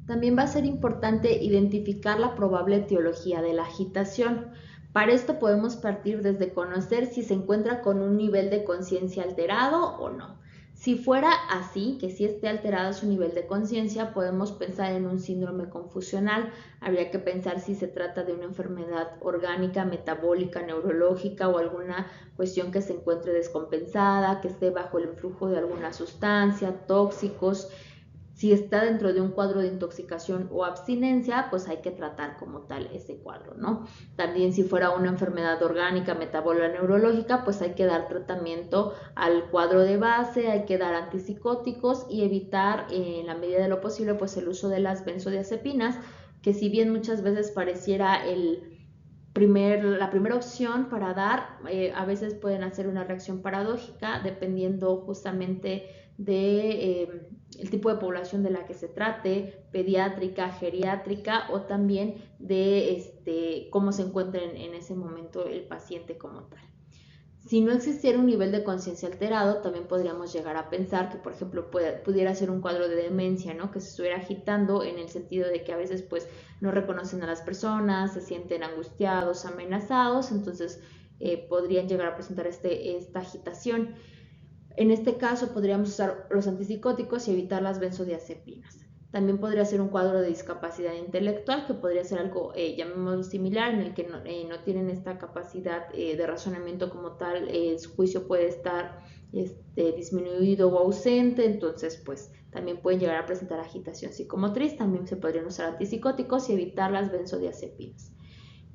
También va a ser importante identificar la probable etiología de la agitación. Para esto podemos partir desde conocer si se encuentra con un nivel de conciencia alterado o no. Si fuera así, que si esté alterado su nivel de conciencia, podemos pensar en un síndrome confusional. Habría que pensar si se trata de una enfermedad orgánica, metabólica, neurológica o alguna cuestión que se encuentre descompensada, que esté bajo el influjo de alguna sustancia, tóxicos. Si está dentro de un cuadro de intoxicación o abstinencia, pues hay que tratar como tal ese cuadro, ¿no? También si fuera una enfermedad orgánica, metabólica, neurológica, pues hay que dar tratamiento al cuadro de base, hay que dar antipsicóticos y evitar en la medida de lo posible pues el uso de las benzodiazepinas, que si bien muchas veces pareciera la primera opción para dar, a veces pueden hacer una reacción paradójica dependiendo justamente de el tipo de población de la que se trate, pediátrica, geriátrica o también de cómo se encuentra en ese momento el paciente como tal. Si no existiera un nivel de conciencia alterado, también podríamos llegar a pensar que, por ejemplo, pudiera ser un cuadro de demencia, ¿no? Que se estuviera agitando en el sentido de que a veces pues no reconocen a las personas, se sienten angustiados, amenazados, entonces podrían llegar a presentar esta agitación. En este caso podríamos usar los antipsicóticos y evitar las benzodiazepinas. También podría ser un cuadro de discapacidad intelectual, que podría ser algo, llamémoslo similar, en el que no tienen esta capacidad de razonamiento como tal, su juicio puede estar disminuido o ausente, entonces pues también pueden llegar a presentar agitación psicomotriz. También se podrían usar antipsicóticos y evitar las benzodiazepinas.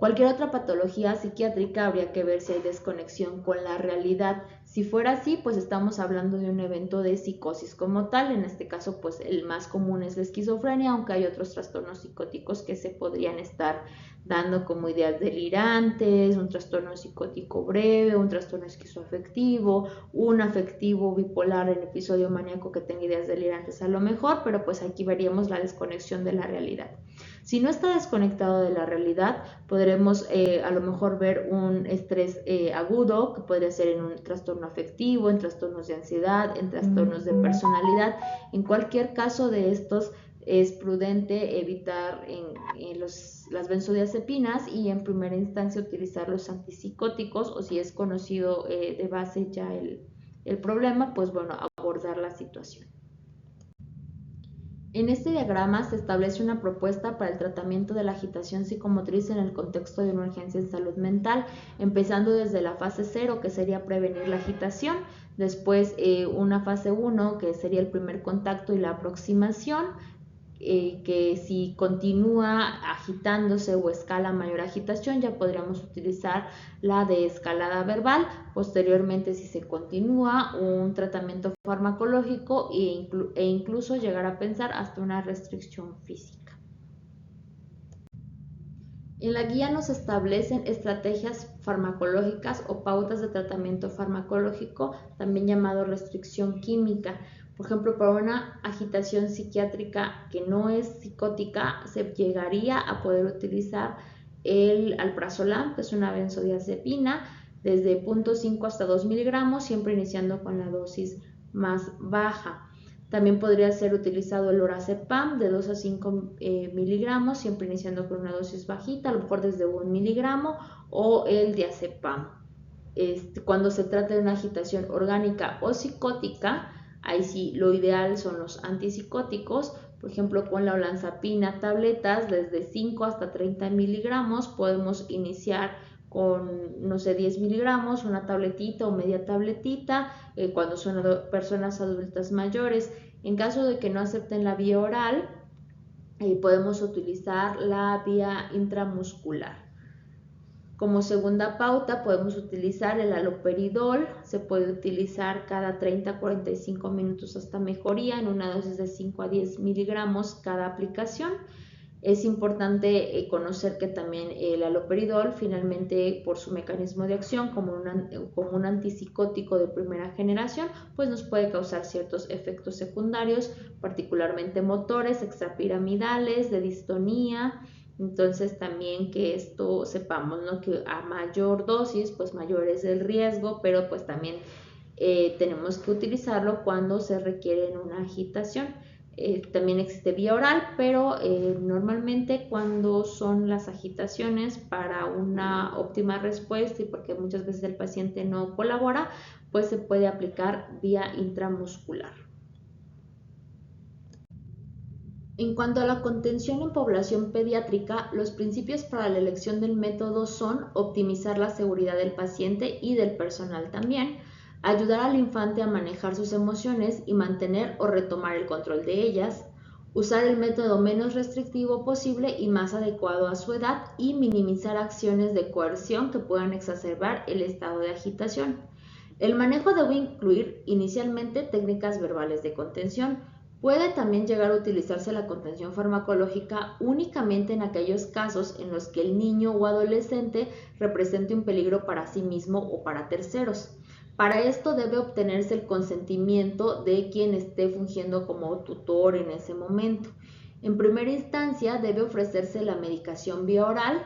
Cualquier otra patología psiquiátrica habría que ver si hay desconexión con la realidad. Si fuera así, pues estamos hablando de un evento de psicosis como tal. En este caso, pues el más común es la esquizofrenia, aunque hay otros trastornos psicóticos que se podrían estar dando como ideas delirantes, un trastorno psicótico breve, un trastorno esquizoafectivo, un afectivo bipolar en episodio maníaco que tenga ideas delirantes a lo mejor, pero pues aquí veríamos la desconexión de la realidad. Si no está desconectado de la realidad, podremos a lo mejor ver un estrés agudo, que podría ser en un trastorno afectivo, en trastornos de ansiedad, en trastornos de personalidad. En cualquier caso de estos, es prudente evitar las benzodiazepinas y en primera instancia utilizar los antipsicóticos, o si es conocido de base ya el problema, pues bueno, abordar la situación. En este diagrama se establece una propuesta para el tratamiento de la agitación psicomotriz en el contexto de una urgencia en salud mental, empezando desde la fase 0, que sería prevenir la agitación, después una fase 1, que sería el primer contacto y la aproximación, que si continúa agitándose o escala mayor agitación, ya podríamos utilizar la de escalada verbal. Posteriormente, si se continúa, un tratamiento farmacológico e incluso llegar a pensar hasta una restricción física. En la guía nos establecen estrategias farmacológicas o pautas de tratamiento farmacológico, también llamado restricción química. Por ejemplo, para una agitación psiquiátrica que no es psicótica, se llegaría a poder utilizar el alprazolam, que es una benzodiazepina, desde 0.5 hasta 2 miligramos, siempre iniciando con la dosis más baja. También podría ser utilizado el lorazepam de 2 a 5 miligramos, siempre iniciando con una dosis bajita, a lo mejor desde 1 miligramo, o el diazepam. Cuando se trata de una agitación orgánica o psicótica, ahí sí lo ideal son los antipsicóticos. Por ejemplo, con la olanzapina tabletas desde 5 hasta 30 miligramos podemos iniciar con, no sé, 10 miligramos, una tabletita o media tabletita, cuando son personas adultas mayores. En caso de que no acepten la vía oral, podemos utilizar la vía intramuscular. Como segunda pauta podemos utilizar el haloperidol, se puede utilizar cada 30 a 45 minutos hasta mejoría en una dosis de 5 a 10 miligramos cada aplicación. Es importante conocer que también el haloperidol, finalmente por su mecanismo de acción como un antipsicótico de primera generación, pues nos puede causar ciertos efectos secundarios, particularmente motores, extrapiramidales, de distonía. Entonces también que esto sepamos, ¿no? Que a mayor dosis, pues mayor es el riesgo, pero pues también tenemos que utilizarlo cuando se requiere en una agitación. También existe vía oral, pero normalmente cuando son las agitaciones para una óptima respuesta y porque muchas veces el paciente no colabora, pues se puede aplicar vía intramuscular. En cuanto a la contención en población pediátrica, los principios para la elección del método son optimizar la seguridad del paciente y del personal también, ayudar al infante a manejar sus emociones y mantener o retomar el control de ellas, usar el método menos restrictivo posible y más adecuado a su edad y minimizar acciones de coerción que puedan exacerbar el estado de agitación. El manejo debe incluir inicialmente técnicas verbales de contención. Puede también llegar a utilizarse la contención farmacológica únicamente en aquellos casos en los que el niño o adolescente represente un peligro para sí mismo o para terceros. Para esto debe obtenerse el consentimiento de quien esté fungiendo como tutor en ese momento. En primera instancia debe ofrecerse la medicación vía oral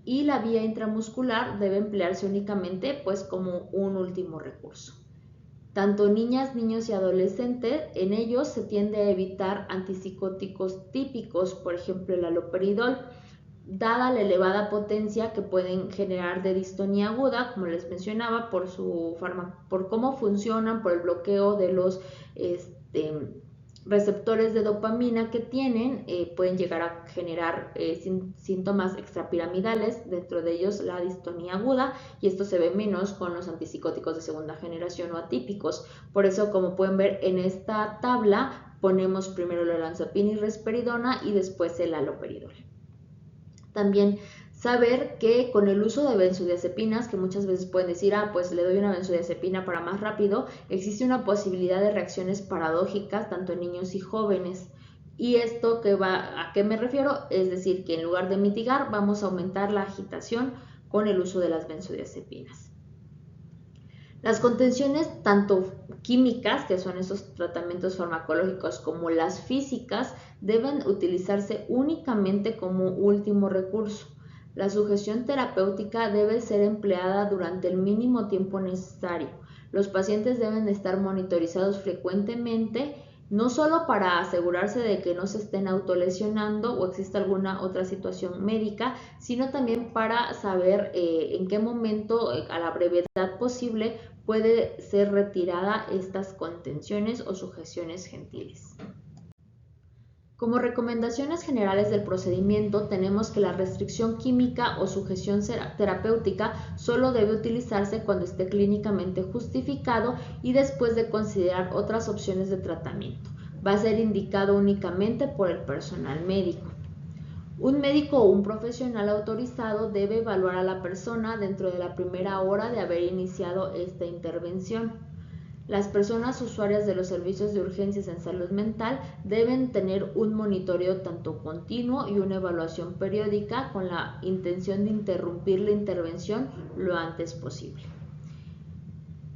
y la vía intramuscular debe emplearse únicamente pues como un último recurso. Tanto niñas, niños y adolescentes, en ellos se tiende a evitar antipsicóticos típicos, por ejemplo el haloperidol, dada la elevada potencia que pueden generar de distonía aguda, como les mencionaba, por cómo funcionan, por el bloqueo de los receptores de dopamina que tienen, pueden llegar a generar síntomas extrapiramidales, dentro de ellos la distonía aguda, y esto se ve menos con los antipsicóticos de segunda generación o atípicos. Por eso, como pueden ver en esta tabla, ponemos primero la olanzapina y risperidona y después el haloperidol. También Saber que con el uso de benzodiazepinas, que muchas veces pueden decir, pues le doy una benzodiazepina para más rápido, existe una posibilidad de reacciones paradójicas tanto en niños y jóvenes. Y esto ¿a qué me refiero? Es decir, que en lugar de mitigar, vamos a aumentar la agitación con el uso de las benzodiazepinas. Las contenciones tanto químicas, que son esos tratamientos farmacológicos, como las físicas, deben utilizarse únicamente como último recurso. La sujeción terapéutica debe ser empleada durante el mínimo tiempo necesario. Los pacientes deben estar monitorizados frecuentemente, no solo para asegurarse de que no se estén autolesionando o exista alguna otra situación médica, sino también para saber en qué momento, a la brevedad posible, puede ser retirada estas contenciones o sujeciones gentiles. Como recomendaciones generales del procedimiento, tenemos que la restricción química o sujeción terapéutica solo debe utilizarse cuando esté clínicamente justificado y después de considerar otras opciones de tratamiento. Va a ser indicado únicamente por el personal médico. Un médico o un profesional autorizado debe evaluar a la persona dentro de la primera hora de haber iniciado esta intervención. Las personas usuarias de los servicios de urgencias en salud mental deben tener un monitoreo tanto continuo y una evaluación periódica con la intención de interrumpir la intervención lo antes posible.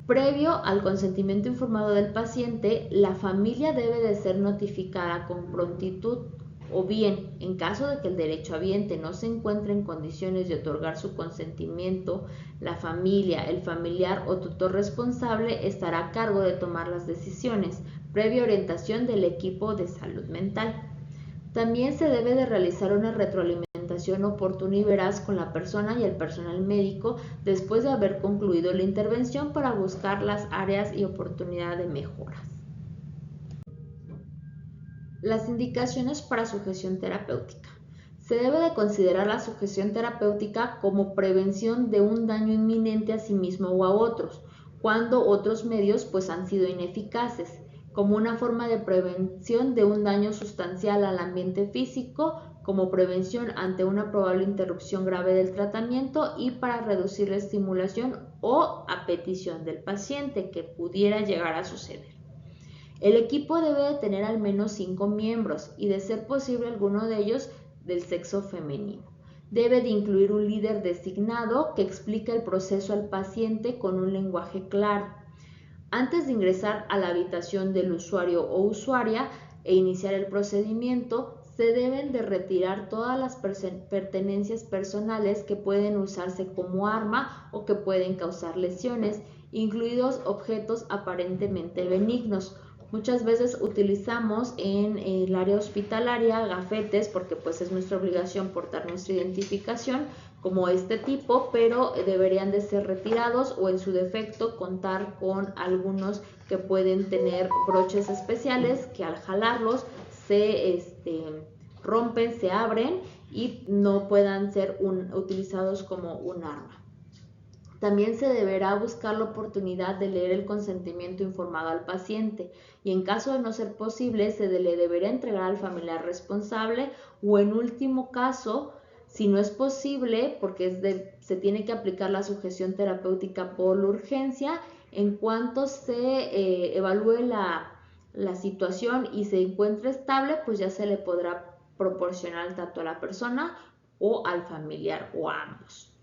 Previo al consentimiento informado del paciente, la familia debe de ser notificada con prontitud, o bien, en caso de que el derechohabiente no se encuentre en condiciones de otorgar su consentimiento, la familia, el familiar o tutor responsable estará a cargo de tomar las decisiones, previa orientación del equipo de salud mental. También se debe de realizar una retroalimentación oportuna y veraz con la persona y el personal médico después de haber concluido la intervención para buscar las áreas y oportunidad de mejoras. Las indicaciones para sujeción terapéutica. Se debe de considerar la sujeción terapéutica como prevención de un daño inminente a sí mismo o a otros, cuando otros medios han sido ineficaces, como una forma de prevención de un daño sustancial al ambiente físico, como prevención ante una probable interrupción grave del tratamiento y para reducir la estimulación o a petición del paciente que pudiera llegar a suceder. El equipo debe de tener al menos 5 miembros y, de ser posible, alguno de ellos del sexo femenino. Debe de incluir un líder designado que explique el proceso al paciente con un lenguaje claro. Antes de ingresar a la habitación del usuario o usuaria e iniciar el procedimiento, se deben de retirar todas las pertenencias personales que pueden usarse como arma o que pueden causar lesiones, incluidos objetos aparentemente benignos. Muchas veces utilizamos en el área hospitalaria gafetes porque es nuestra obligación portar nuestra identificación como este tipo, pero deberían de ser retirados o en su defecto contar con algunos que pueden tener broches especiales que al jalarlos se rompen, se abren y no puedan ser utilizados como un arma. También se deberá buscar la oportunidad de leer el consentimiento informado al paciente y, en caso de no ser posible, se le deberá entregar al familiar responsable o, en último caso, si no es posible, porque se tiene que aplicar la sujeción terapéutica por la urgencia, en cuanto se evalúe la situación y se encuentre estable, ya se le podrá proporcionar tanto a la persona o al familiar o a ambos.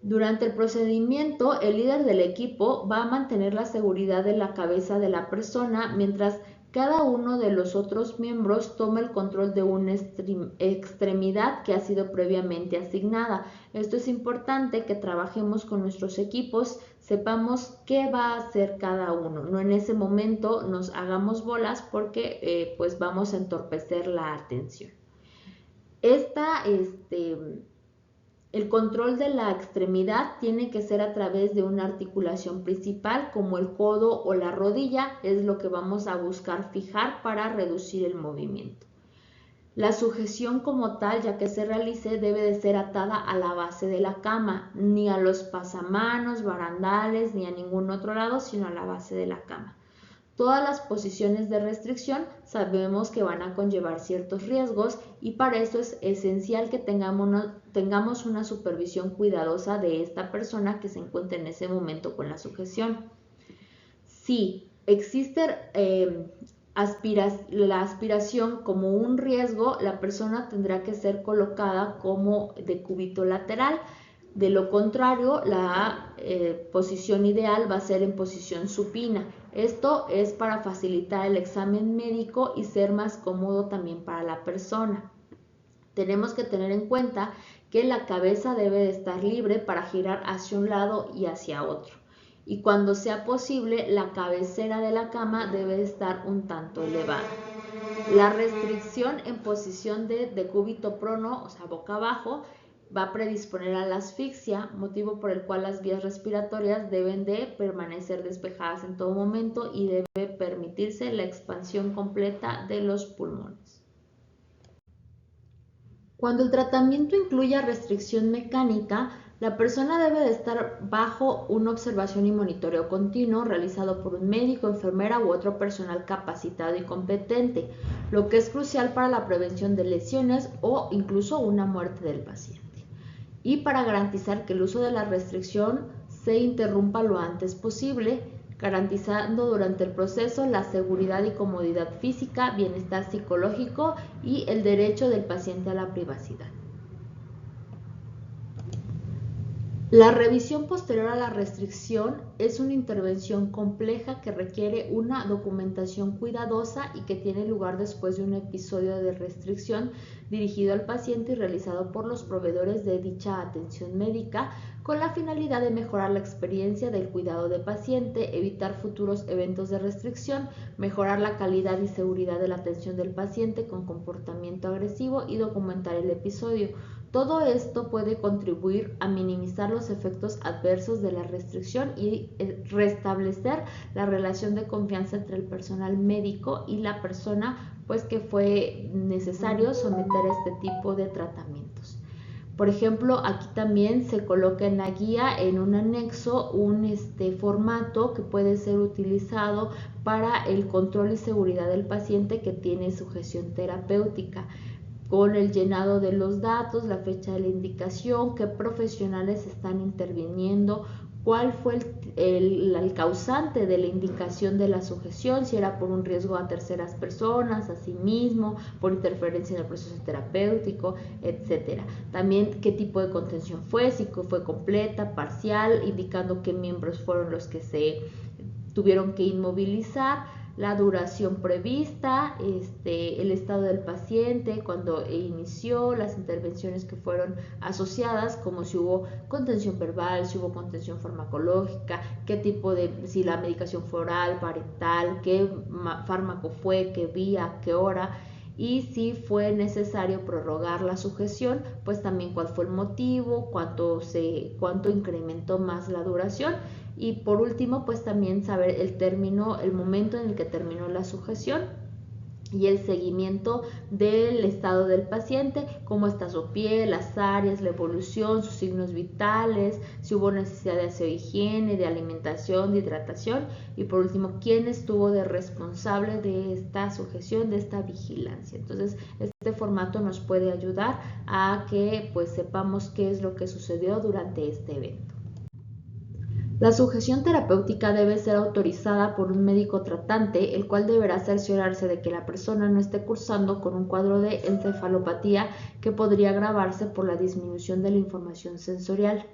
Durante el procedimiento, el líder del equipo va a mantener la seguridad de la cabeza de la persona mientras cada uno de los otros miembros toma el control de una extremidad que ha sido previamente asignada. Esto es importante, que trabajemos con nuestros equipos, sepamos qué va a hacer cada uno. No en ese momento nos hagamos bolas porque vamos a entorpecer la atención. El control de la extremidad tiene que ser a través de una articulación principal como el codo o la rodilla, es lo que vamos a buscar fijar para reducir el movimiento. La sujeción como tal, ya que se realice, debe de ser atada a la base de la cama, ni a los pasamanos, barandales, ni a ningún otro lado, sino a la base de la cama. Todas las posiciones de restricción sabemos que van a conllevar ciertos riesgos y para eso es esencial que tengamos una supervisión cuidadosa de esta persona que se encuentre en ese momento con la sujeción. Si existe la aspiración como un riesgo, la persona tendrá que ser colocada como de cúbito lateral. De lo contrario, la posición ideal va a ser en posición supina. Esto es para facilitar el examen médico y ser más cómodo también para la persona. Tenemos que tener en cuenta que la cabeza debe de estar libre para girar hacia un lado y hacia otro. Y cuando sea posible, la cabecera de la cama debe de estar un tanto elevada. La restricción en posición de decúbito prono, o sea, boca abajo, va a predisponer a la asfixia, motivo por el cual las vías respiratorias deben de permanecer despejadas en todo momento y debe permitirse la expansión completa de los pulmones. Cuando el tratamiento incluya restricción mecánica, la persona debe de estar bajo una observación y monitoreo continuo realizado por un médico, enfermera u otro personal capacitado y competente, lo que es crucial para la prevención de lesiones o incluso una muerte del paciente. Y para garantizar que el uso de la restricción se interrumpa lo antes posible, garantizando durante el proceso la seguridad y comodidad física, bienestar psicológico y el derecho del paciente a la privacidad. La revisión posterior a la restricción es una intervención compleja que requiere una documentación cuidadosa y que tiene lugar después de un episodio de restricción dirigido al paciente y realizado por los proveedores de dicha atención médica con la finalidad de mejorar la experiencia del cuidado de paciente, evitar futuros eventos de restricción, mejorar la calidad y seguridad de la atención del paciente con comportamiento agresivo y documentar el episodio. Todo esto puede contribuir a minimizar los efectos adversos de la restricción y restablecer la relación de confianza entre el personal médico y la persona, pues que fue necesario someter a este tipo de tratamientos. Por ejemplo, aquí también se coloca en la guía, en un anexo, un formato que puede ser utilizado para el control y seguridad del paciente que tiene sujeción terapéutica, con el llenado de los datos, la fecha de la indicación, qué profesionales están interviniendo, cuál fue el causante de la indicación de la sujeción, si era por un riesgo a terceras personas, a sí mismo, por interferencia en el proceso terapéutico, etc. También qué tipo de contención fue, si fue completa, parcial, indicando qué miembros fueron los que se tuvieron que inmovilizar, la duración prevista, el estado del paciente cuando inició, las intervenciones que fueron asociadas, como si hubo contención verbal, si hubo contención farmacológica, qué tipo de, si la medicación fue oral, parental, qué fármaco fue, qué vía, qué hora, y si fue necesario prorrogar la sujeción, pues también cuál fue el motivo, cuánto incrementó más la duración. Y por último, pues también saber el momento en el que terminó la sujeción y el seguimiento del estado del paciente, cómo está su piel, las áreas, la evolución, sus signos vitales, si hubo necesidad de aseo, higiene, de alimentación, de hidratación y por último, quién estuvo de responsable de esta sujeción, de esta vigilancia. Entonces, este formato nos puede ayudar a que pues sepamos qué es lo que sucedió durante este evento. La sujeción terapéutica debe ser autorizada por un médico tratante, el cual deberá cerciorarse de que la persona no esté cursando con un cuadro de encefalopatía que podría agravarse por la disminución de la información sensorial.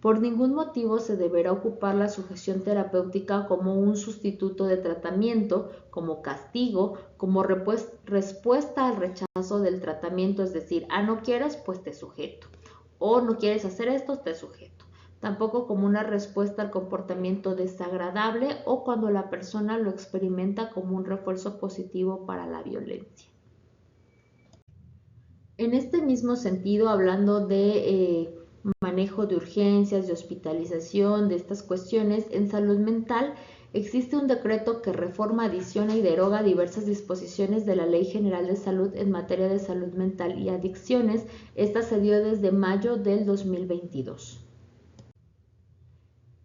Por ningún motivo se deberá ocupar la sujeción terapéutica como un sustituto de tratamiento, como castigo, como respuesta al rechazo del tratamiento, es decir, no quieres, pues te sujeto, o no quieres hacer esto, te sujeto. Tampoco como una respuesta al comportamiento desagradable o cuando la persona lo experimenta como un refuerzo positivo para la violencia. En este mismo sentido, hablando de manejo de urgencias, de hospitalización, de estas cuestiones, en salud mental existe un decreto que reforma, adiciona y deroga diversas disposiciones de la Ley General de Salud en materia de salud mental y adicciones. Esta se dio desde mayo del 2022.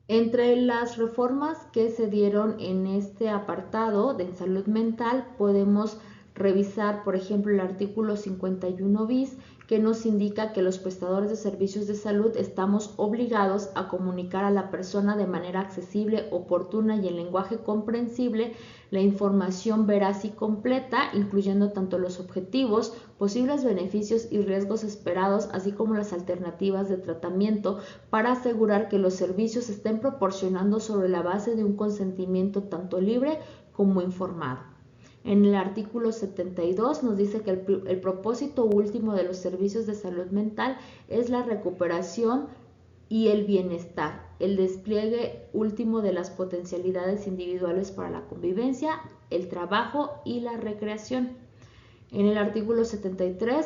Entre las reformas que se dieron en este apartado de salud mental podemos revisar, por ejemplo, el artículo 51 bis, que nos indica que los prestadores de servicios de salud estamos obligados a comunicar a la persona de manera accesible, oportuna y en lenguaje comprensible la información veraz y completa, incluyendo tanto los objetivos, posibles beneficios y riesgos esperados, así como las alternativas de tratamiento, para asegurar que los servicios se estén proporcionando sobre la base de un consentimiento tanto libre como informado. En el artículo 72 nos dice que el propósito último de los servicios de salud mental es la recuperación y el bienestar, el despliegue último de las potencialidades individuales para la convivencia, el trabajo y la recreación. En el artículo 73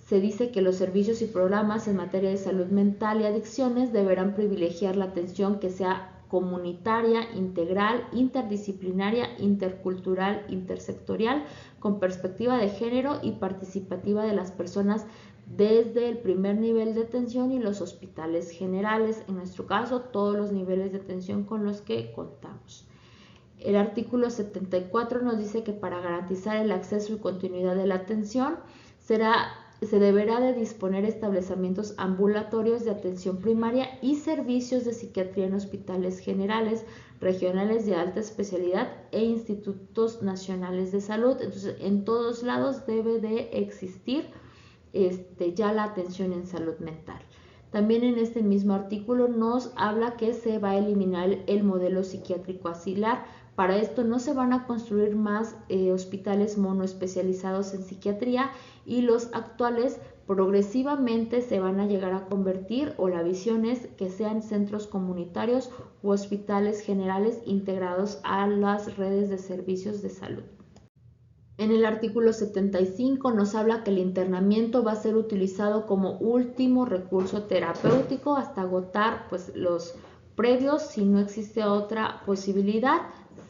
se dice que los servicios y programas en materia de salud mental y adicciones deberán privilegiar la atención que sea comunitaria, integral, interdisciplinaria, intercultural, intersectorial, con perspectiva de género y participativa de las personas desde el primer nivel de atención y los hospitales generales, en nuestro caso todos los niveles de atención con los que contamos. El artículo 74 nos dice que para garantizar el acceso y continuidad de la atención se deberá de disponer establecimientos ambulatorios de atención primaria y servicios de psiquiatría en hospitales generales, regionales de alta especialidad e institutos nacionales de salud. Entonces, en todos lados debe de existir ya la atención en salud mental. También en este mismo artículo nos habla que se va a eliminar el modelo psiquiátrico asilar. Para esto no se van a construir más hospitales monoespecializados en psiquiatría, y los actuales progresivamente se van a llegar a convertir, o la visión es que sean centros comunitarios u hospitales generales integrados a las redes de servicios de salud. En el artículo 75 nos habla que el internamiento va a ser utilizado como último recurso terapéutico hasta agotar los previos. Si no existe otra posibilidad,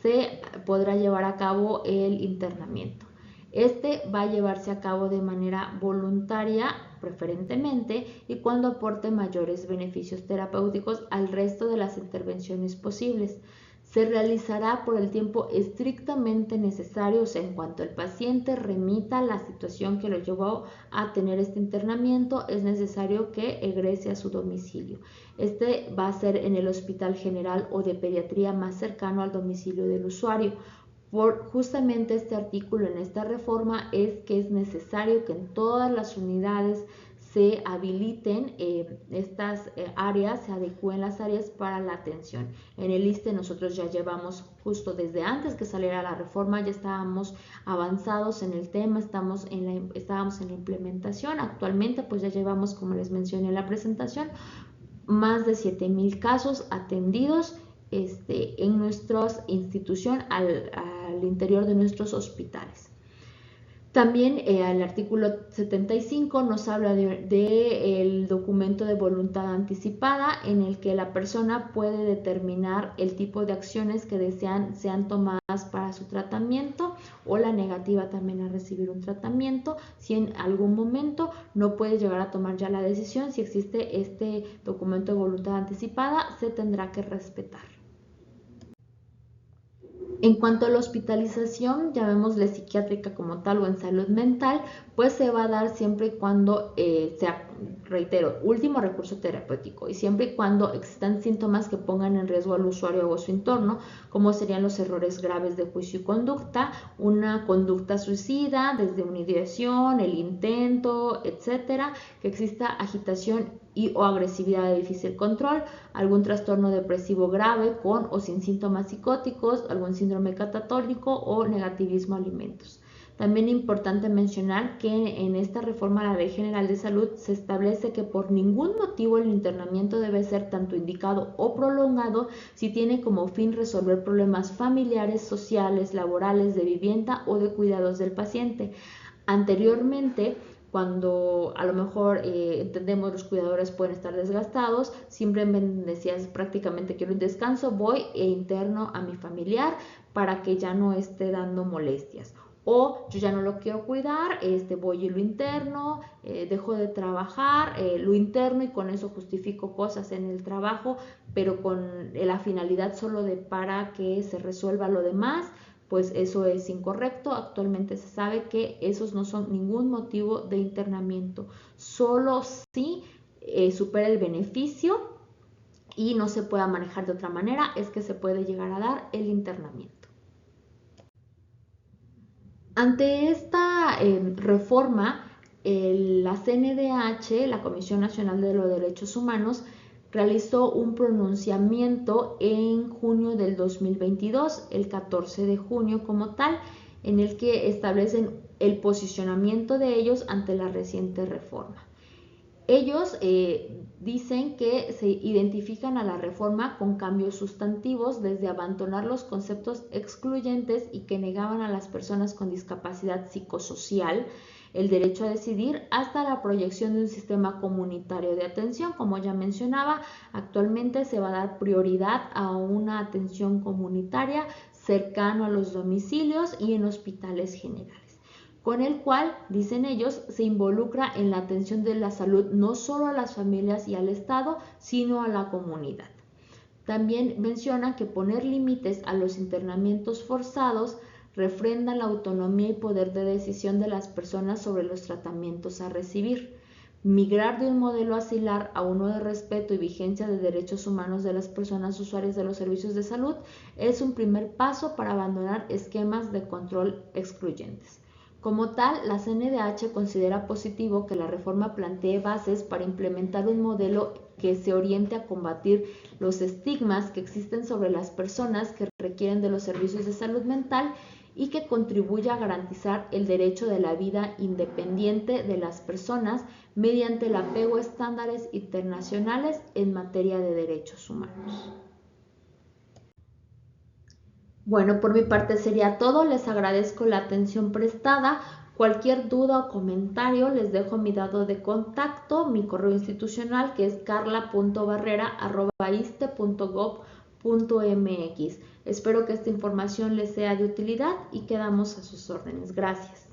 se podrá llevar a cabo el internamiento. Este va a llevarse a cabo de manera voluntaria, preferentemente, y cuando aporte mayores beneficios terapéuticos al resto de las intervenciones posibles. Se realizará por el tiempo estrictamente necesario, o sea, en cuanto el paciente remita la situación que lo llevó a tener este internamiento, es necesario que egrese a su domicilio. Este va a ser en el hospital general o de pediatría más cercano al domicilio del usuario. Por justamente este artículo en esta reforma es que es necesario que en todas las unidades se habiliten estas áreas, se adecúen las áreas para la atención. En el ISSSTE nosotros ya llevamos, justo desde antes que saliera la reforma, ya estábamos avanzados en el tema, estábamos en la implementación. Actualmente pues ya llevamos, como les mencioné en la presentación, más de 7,000 casos atendidos en nuestra institución al interior de nuestros hospitales. También el artículo 75 nos habla del documento de voluntad anticipada, en el que la persona puede determinar el tipo de acciones que sean tomadas para su tratamiento, o la negativa también a recibir un tratamiento. Si en algún momento no puede llegar a tomar ya la decisión, si existe este documento de voluntad anticipada, se tendrá que respetar. En cuanto a la hospitalización, llamémosle psiquiátrica como tal o en salud mental, pues se va a dar siempre y cuando sea, reitero, último recurso terapéutico, y siempre y cuando existan síntomas que pongan en riesgo al usuario o su entorno, como serían los errores graves de juicio y conducta, una conducta suicida, desde una ideación, el intento, etcétera, que exista agitación o agresividad de difícil control, algún trastorno depresivo grave con o sin síntomas psicóticos, algún síndrome catatónico o negativismo a alimentos. También es importante mencionar que en esta reforma a la Ley General de Salud se establece que por ningún motivo el internamiento debe ser tanto indicado o prolongado si tiene como fin resolver problemas familiares, sociales, laborales, de vivienda o de cuidados del paciente. Anteriormente, cuando a lo mejor entendemos los cuidadores pueden estar desgastados, simplemente decías prácticamente quiero un descanso, voy e interno a mi familiar para que ya no esté dando molestias. o yo ya no lo quiero cuidar, voy y lo interno, dejo de trabajar, lo interno y con eso justifico cosas en el trabajo, pero con la finalidad solo de para que se resuelva lo demás, pues eso es incorrecto. Actualmente se sabe que esos no son ningún motivo de internamiento, solo si supera el beneficio y no se pueda manejar de otra manera, es que se puede llegar a dar el internamiento. Ante esta reforma, la CNDH, la Comisión Nacional de los Derechos Humanos, realizó un pronunciamiento en junio del 2022, el 14 de junio como tal, en el que establecen el posicionamiento de ellos ante la reciente reforma. Ellos dicen que se identifican a la reforma con cambios sustantivos, desde abandonar los conceptos excluyentes y que negaban a las personas con discapacidad psicosocial el derecho a decidir, hasta la proyección de un sistema comunitario de atención. Como ya mencionaba, actualmente se va a dar prioridad a una atención comunitaria cercano a los domicilios y en hospitales generales, con el cual, dicen ellos, se involucra en la atención de la salud no solo a las familias y al Estado, sino a la comunidad. También mencionan que poner límites a los internamientos forzados refrenda la autonomía y poder de decisión de las personas sobre los tratamientos a recibir. Migrar de un modelo asilar a uno de respeto y vigencia de derechos humanos de las personas usuarias de los servicios de salud es un primer paso para abandonar esquemas de control excluyentes. Como tal, la CNDH considera positivo que la reforma plantee bases para implementar un modelo que se oriente a combatir los estigmas que existen sobre las personas que requieren de los servicios de salud mental y que contribuya a garantizar el derecho de la vida independiente de las personas mediante el apego a estándares internacionales en materia de derechos humanos. Bueno, por mi parte sería todo. Les agradezco la atención prestada. Cualquier duda o comentario, les dejo mi dato de contacto, mi correo institucional, que es carla.barrera@iste.gov.mx. Espero que esta información les sea de utilidad y quedamos a sus órdenes. Gracias.